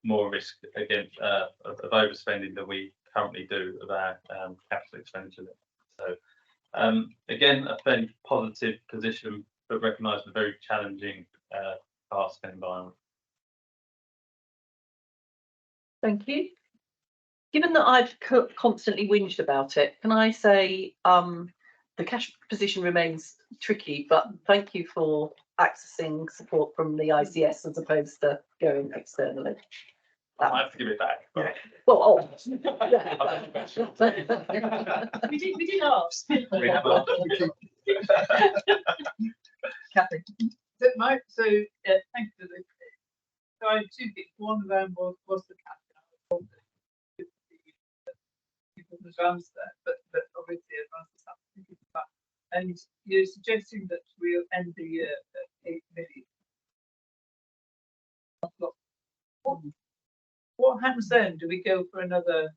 more risk against of overspending than we currently do of our capital expenditure. So again, a fairly positive position, but recognise the very challenging task environment. Thank you. Given that I've constantly whinged about it, can I say the cash position remains tricky, but thank you for accessing support from the ICS as opposed to going externally. I have to give it back. But... Well, yeah. we did ask. We have asked. Kathy. Thank you for the. So I have 2 things. One of them was the capital. Advance there, but obviously advances have to think about. And you're suggesting that we'll end the year at 8 million. What happens then? Do we go for another,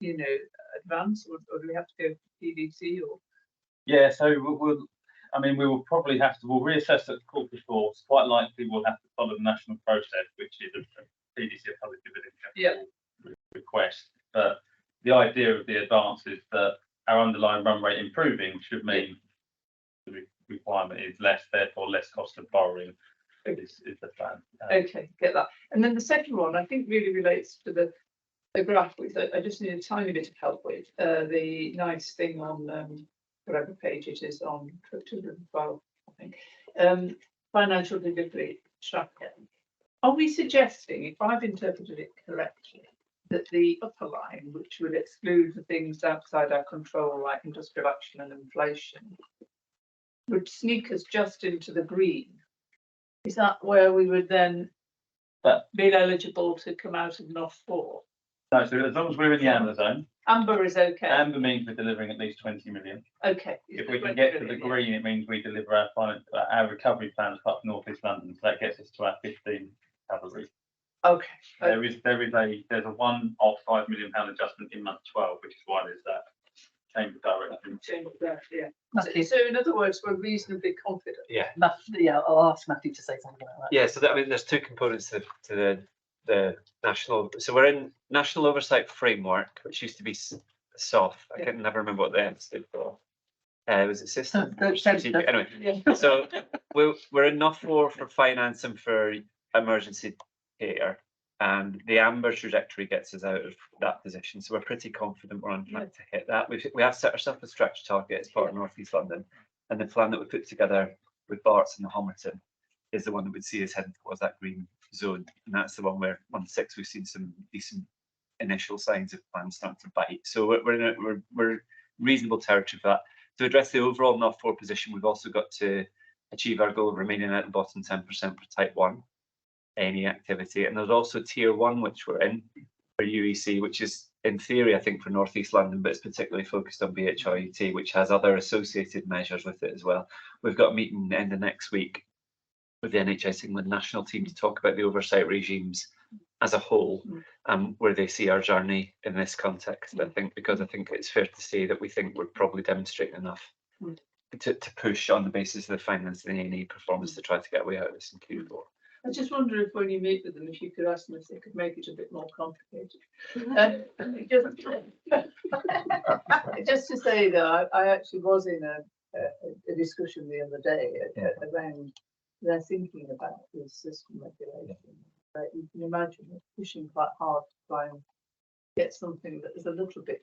advance, or do we have to go for PDC or? Yeah, so we will probably have to. We'll reassess at corporate force. Quite likely, we'll have to follow the national process, which is a PDC, a public dividend request. But the idea of the advance is that our underlying run rate improving should mean the requirement is less, therefore less cost of borrowing is the plan. Okay, get that. And then the second one, I think, really relates to the graph, which I just need a tiny bit of help with. The nice thing on whatever page it is on 212, I think. Financial delivery tracker. Are we suggesting, if I've interpreted it correctly, that the upper line, which would exclude the things outside our control, like industrial action and inflation, would sneak us just into the green? Is that where we would then be eligible to come out of NOF4? No, so as long as we're in the amber zone. Amber is okay. Amber means we're delivering at least 20 million. Okay. If we can get to the green, it means we deliver our recovery plan as part of North East London. So that gets us to our 15 cavalry. Okay. There's a one-off £5 million adjustment in month 12, which is why there's that change of direction. Change of direction, yeah. So in other words, we're reasonably confident. Yeah. I'll ask Matthew to say something about that. Yeah, so there's 2 components to the national. So we're in National Oversight Framework, which used to be SOF. I can never remember what the M stood for. Was it system? Anyway, so we're in NOF4 for finance and for emergency care, and the amber trajectory gets us out of that position. So we're pretty confident we're on track to hit that. We have set ourselves a stretch target as part of North East London, and the plan that we put together with Barts and the Homerton is the one that would see us heading towards that green zone, and that's the one where on 6 we've seen some decent initial signs of plans starting to bite. So we're reasonable territory for that. To address the overall NOV4 position, we've also got to achieve our goal of remaining at the bottom 10% for type 1 any activity. And there's also tier 1, which we're in for UEC, which is in theory, I think, for North East London, but it's particularly focused on BHIET, which has other associated measures with it as well. We've got a meeting end of next week with the NHS England national team to talk about the oversight regimes as a whole, where they see our journey in this context. I think, because I think it's fair to say that we think we're probably demonstrating enough to push on the basis of the finance and A&E performance to try to get away out of this in Q4. I just wonder if when you meet with them, if you could ask them if they could make it a bit more complicated. Just to say that I actually was in a discussion the other day around their thinking about this system regulation. You can imagine it pushing quite hard to try and get something that is a little bit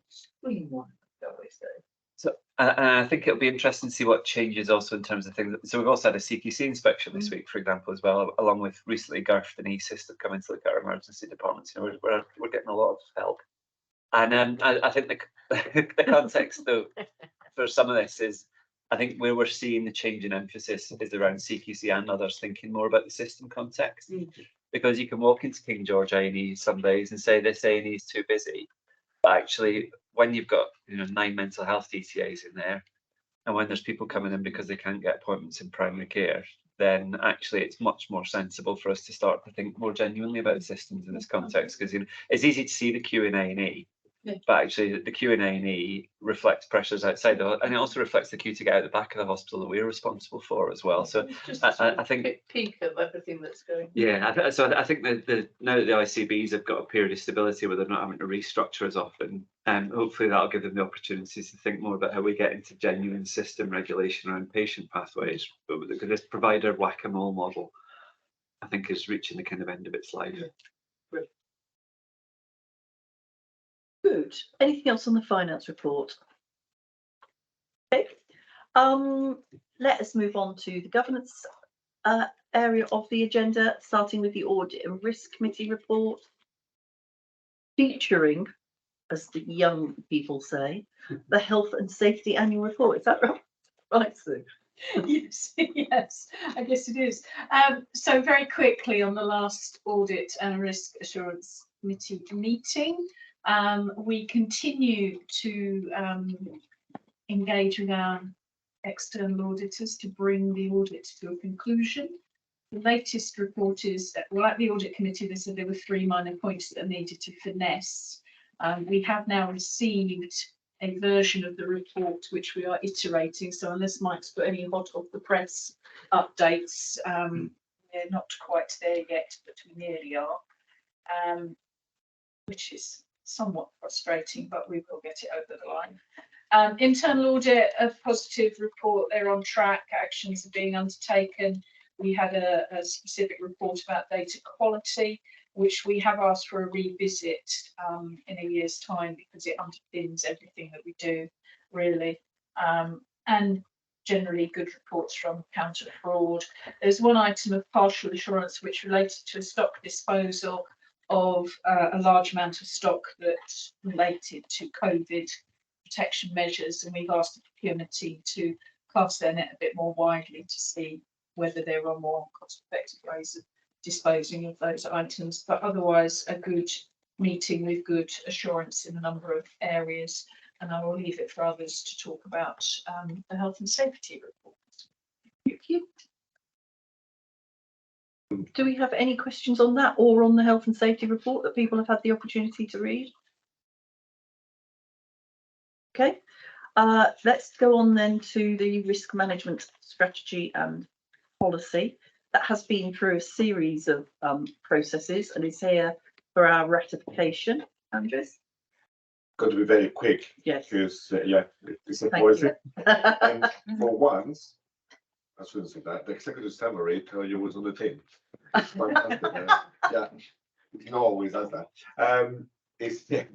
streamlined, shall we say. So I think it'll be interesting to see what changes also in terms of things. So we've also had a CQC inspection this week, for example, as well, along with recently Garth and ESIS have come in to look at our emergency departments. You know, we're getting a lot of help. And I think the context, though, for some of this is, I think where we're seeing the change in emphasis is around CQC and others thinking more about the system context. Because you can walk into King George A&E some days and say this A&E is too busy. But actually, when you've got 9 mental health DTAs in there, and when there's people coming in because they can't get appointments in primary care, then actually it's much more sensible for us to start to think more genuinely about systems in this context. Because it's easy to see the queue in A&E, but actually the queue in A&E reflects pressures outside and it also reflects the queue to get out the back of the hospital that we're responsible for as well. So just I think peak of everything that's going. Yeah, so I think that now that the ICBs have got a period of stability where they're not having to restructure as often, hopefully that'll give them the opportunities to think more about how we get into genuine system regulation around patient pathways. But because this provider whack-a-mole model, I think, is reaching the kind of end of its life. Good. Anything else on the finance report? Okay. Let us move on to the governance area of the agenda, starting with the Audit and Risk Committee report, featuring, as the young people say, the Health and Safety Annual Report. Is that right? Right, Sue. Yes, yes, I guess it is. So very quickly on the last Audit and Risk Assurance Committee meeting, we continue to engage with our external auditors to bring the audit to a conclusion. The latest report is that, well, at the Audit Committee, they said there were 3 minor points that are needed to finesse. We have now received a version of the report which we are iterating. So unless Mike's got any hot off the press updates, we're not quite there yet, but we nearly are, which is somewhat frustrating, but we will get it over the line. Internal audit, a positive report. They're on track. Actions are being undertaken. We had a specific report about data quality, which we have asked for a revisit in a year's time because it underpins everything that we do, really. And generally good reports from counter fraud. There's one item of partial assurance which related to a stock disposal of a large amount of stock that related to COVID protection measures, and we've asked the procurement team to cast their net a bit more widely to see whether there are more cost-effective ways of disposing of those items. But otherwise, a good meeting with good assurance in a number of areas, and I will leave it for others to talk about the health and safety report. Thank you. Do we have any questions on that or on the health and safety report that people have had the opportunity to read? Okay, let's go on then to the risk management strategy and policy. That has been through a series of processes and is here for our ratification. Andrews? Got to be very quick. Yes. Because, yeah, it's a policy. And for once, I shouldn't say that, the executive summary tell you what's on the tin. It's fantastic. Yeah, it always does that. It's the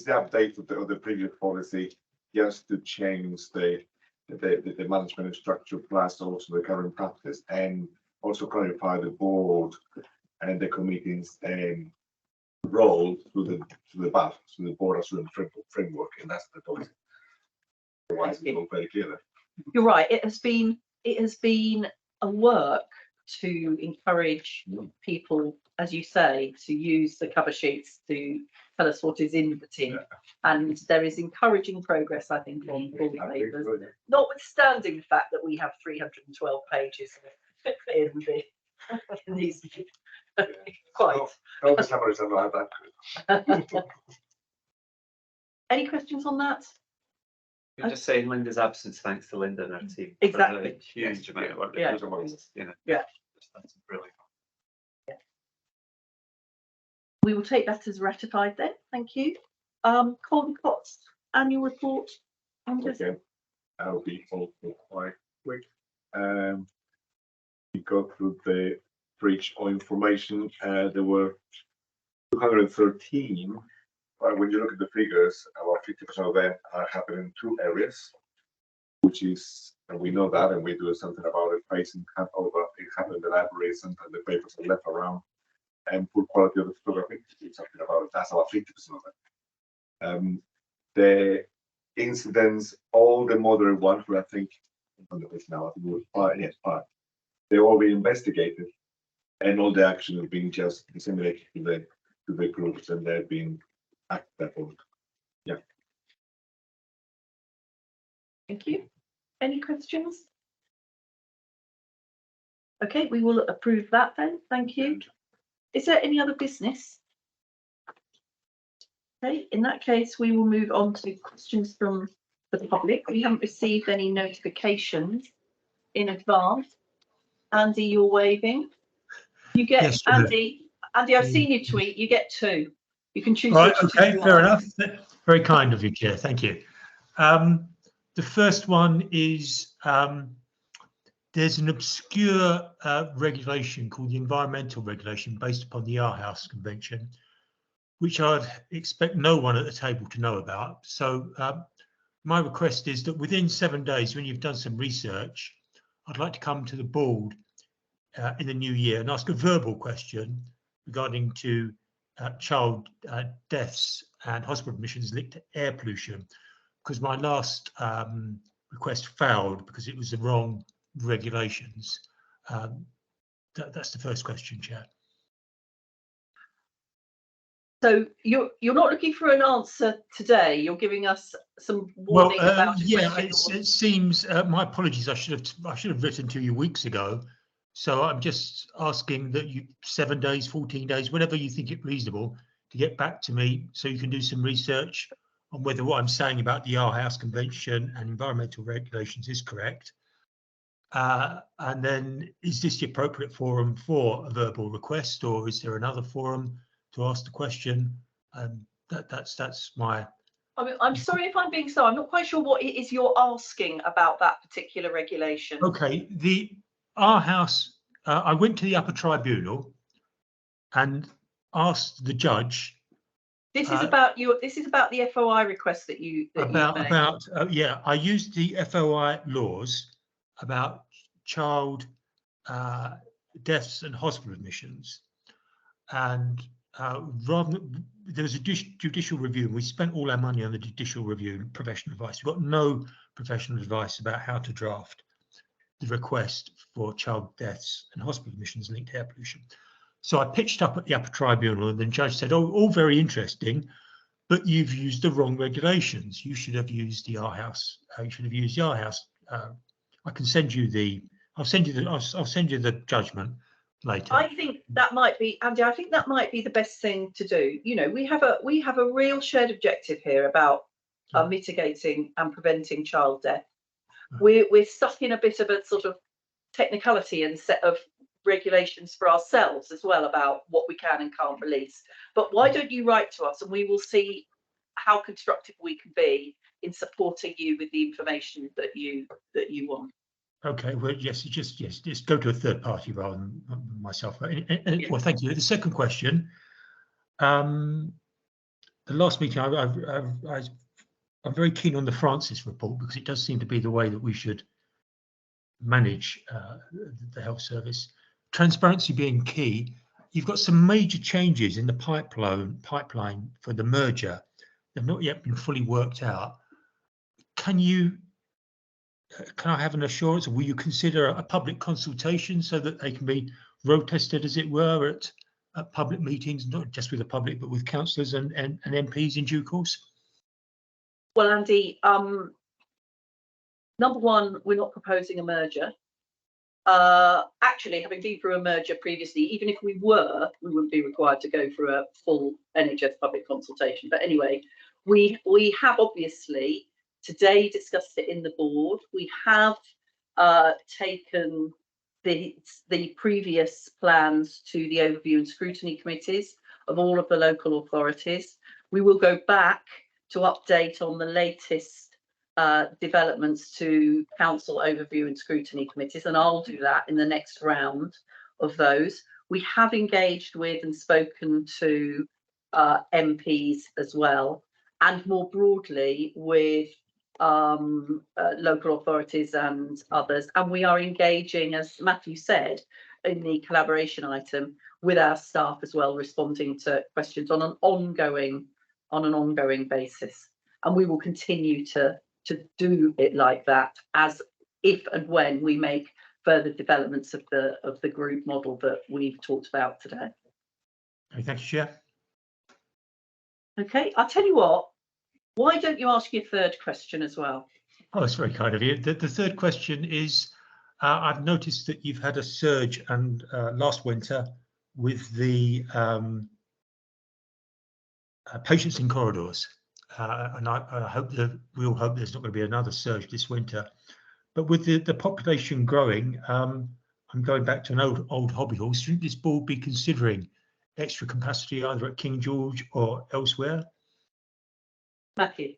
update of the previous policy, just to change the management structure plus also the current practice, and also clarify the board and the committees role through the BAF, through the Board Assurance Framework, and that's the policy. Otherwise, it's all very clear. You're right. It has been a work to encourage people, as you say, to use the cover sheets to tell us what is in the tin. And there is encouraging progress, I think, on all the papers, notwithstanding the fact that we have 312 pages in these. Quite. All the summaries are not that good. Any questions on that? You're just saying Linda's absence, thanks to Linda and her team. Exactly. A huge amount of work. Yeah. You know. Yeah. That's brilliant. We will take that as ratified then. Thank you. Colin Cott's annual report. Okay. I'll be all quite quick. We go through the breach of information. There were 213. But when you look at the figures, about 50% of them are happening in two areas, which is, and we know that, and we do something about it. Facing over, it happened in the libraries, and the papers are left around, and poor quality of the photography. Do something about it. That's about 50% of it. The incidents, all the moderate ones, where I think on the page now, I think it was 5. Yes, 5. They all been investigated, and all the action has been just disseminated to the groups, and they're being acted upon. Yeah. Thank you. Any questions? Okay, we will approve that then. Thank you. Is there any other business? Okay, in that case, we will move on to questions from the public. We haven't received any notifications in advance. Andy, you're waving. You get, yes, Andy, I've seen you tweet, you get 2. You can choose. Right, okay, fair enough. Very kind of you, Chair. Thank you. The first one is there's an obscure regulation called the Environmental Regulation based upon the Aarhus Convention, which I'd expect no one at the table to know about. So my request is that within 7 days, when you've done some research, I'd like to come to the board in the new year and ask a verbal question regarding to child deaths and hospital admissions linked to air pollution, because my last request failed because it was the wrong regulations. That's the first question, Chair. So you're not looking for an answer today. You're giving us some warning about it. Yeah, it seems. My apologies. I should have written to you weeks ago. So I'm just asking that you 7 days, 14 days, whenever you think it reasonable, to get back to me so you can do some research on whether what I'm saying about the Aarhus Convention and environmental regulations is correct. And then, is this the appropriate forum for a verbal request, or is there another forum to ask the question? That's my. I mean, I'm sorry if I'm being slow. I'm not quite sure what it is you're asking about that particular regulation. Okay, the Aarhus. I went to the upper tribunal and asked the judge. This is about your. This is about the FOI request that you. Yeah, I used the FOI laws about child deaths and hospital admissions, and there was a judicial review, and we spent all our money on the judicial review and professional advice. We got no professional advice about how to draft the request for child deaths and hospital admissions linked to air pollution. So I pitched up at the upper tribunal, and the judge said, "Oh, all very interesting, but you've used the wrong regulations. You should have used the Aarhus. You should have used the Aarhus." I can send you the. I'll send you the judgment later. I think that might be, Andy. I think that might be the best thing to do. You know, we have a real shared objective here about mitigating and preventing child death. We're stuck in a bit of a sort of technicality and set of regulations for ourselves as well about what we can and can't release. But why don't you write to us, and we will see how constructive we can be in supporting you with the information that you want. Okay, well, yes, just go to a third party rather than myself. Well, thank you. The second question, the last meeting, I'm very keen on the Francis report, because it does seem to be the way that we should manage the health service. Transparency being key, you've got some major changes in the pipeline for the merger. They've not yet been fully worked out. Can I have an assurance, or will you consider a public consultation so that they can be road tested, as it were, at public meetings, not just with the public, but with councillors and MPs in due course? Well, Andy, number one, we're not proposing a merger. Actually, having been through a merger previously, even if we were, we wouldn't be required to go through a full NHS public consultation. But anyway, we have obviously today discussed it in the board. We have taken the previous plans to the overview and scrutiny committees of all of the local authorities. We will go back to update on the latest developments to council overview and scrutiny committees, and I'll do that in the next round of those. We have engaged with and spoken to MPs as well, and more broadly with local authorities and others, and we are engaging, as Matthew said in the collaboration item, with our staff as well, responding to questions on an ongoing basis, and we will continue to do it like that as if and when we make further developments of the group model that we've talked about today. Okay, thank you, Chair. Okay, I'll tell you what, why don't you ask your third question as well? Oh, that's very kind of you. The third question is, I've noticed that you've had a surge and last winter with the patients in corridors. And I hope that we all hope there's not going to be another surge this winter. But with the population growing, I'm going back to an old hobby horse. Shouldn't this board be considering extra capacity either at King George or elsewhere? Matthew.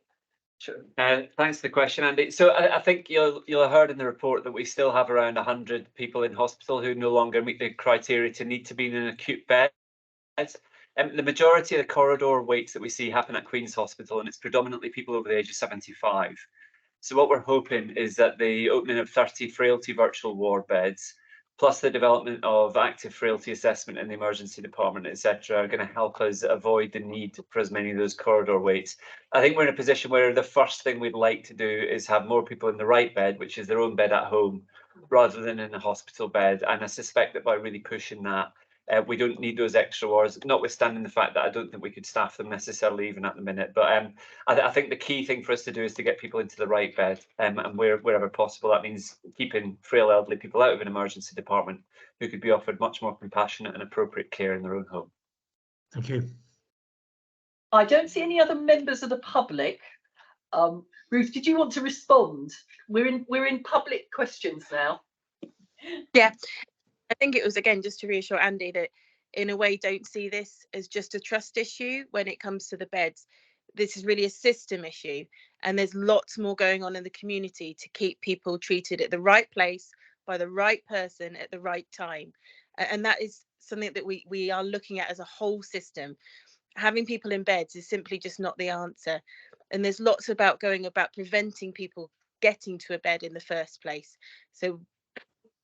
Sure. Thanks for the question, Andy. So I think you'll have heard in the report that we still have around 100 people in hospital who no longer meet the criteria to need to be in an acute bed. The majority of the corridor waits that we see happen at Queen's Hospital, and it's predominantly people over the age of 75. So what we're hoping is that the opening of 30 frailty virtual ward beds, plus the development of active frailty assessment in the emergency department, etc., are going to help us avoid the need for as many of those corridor waits. I think we're in a position where the first thing we'd like to do is have more people in the right bed, which is their own bed at home, rather than in a hospital bed. And I suspect that by really pushing that, we don't need those extra wards, notwithstanding the fact that I don't think we could staff them necessarily even at the minute. But I think the key thing for us to do is to get people into the right bed, and wherever possible. That means keeping frail elderly people out of an emergency department who could be offered much more compassionate and appropriate care in their own home. Thank you. I don't see any other members of the public. Ruth, did you want to respond? We're in public questions now. Yeah, I think it was, again, just to reassure Andy that in a way don't see this as just a trust issue when it comes to the beds. This is really a system issue, and there's lots more going on in the community to keep people treated at the right place by the right person at the right time. And that is something that we are looking at as a whole system. Having people in beds is simply just not the answer. And there's lots about preventing people getting to a bed in the first place. So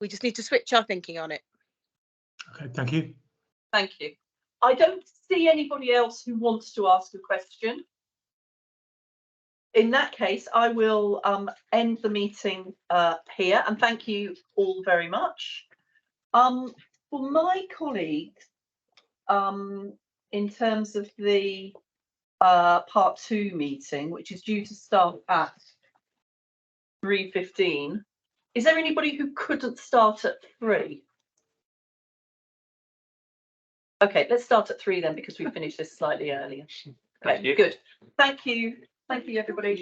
we just need to switch our thinking on it. Okay, thank you. Thank you. I don't see anybody else who wants to ask a question. In that case, I will end the meeting here, and thank you all very much. For my colleagues, in terms of the part 2 meeting, which is due to start at 3:15, is there anybody who couldn't start at 3? Okay, let's start at 3 then, because we finished this slightly earlier. Okay, good. Thank you. Thank you, everybody.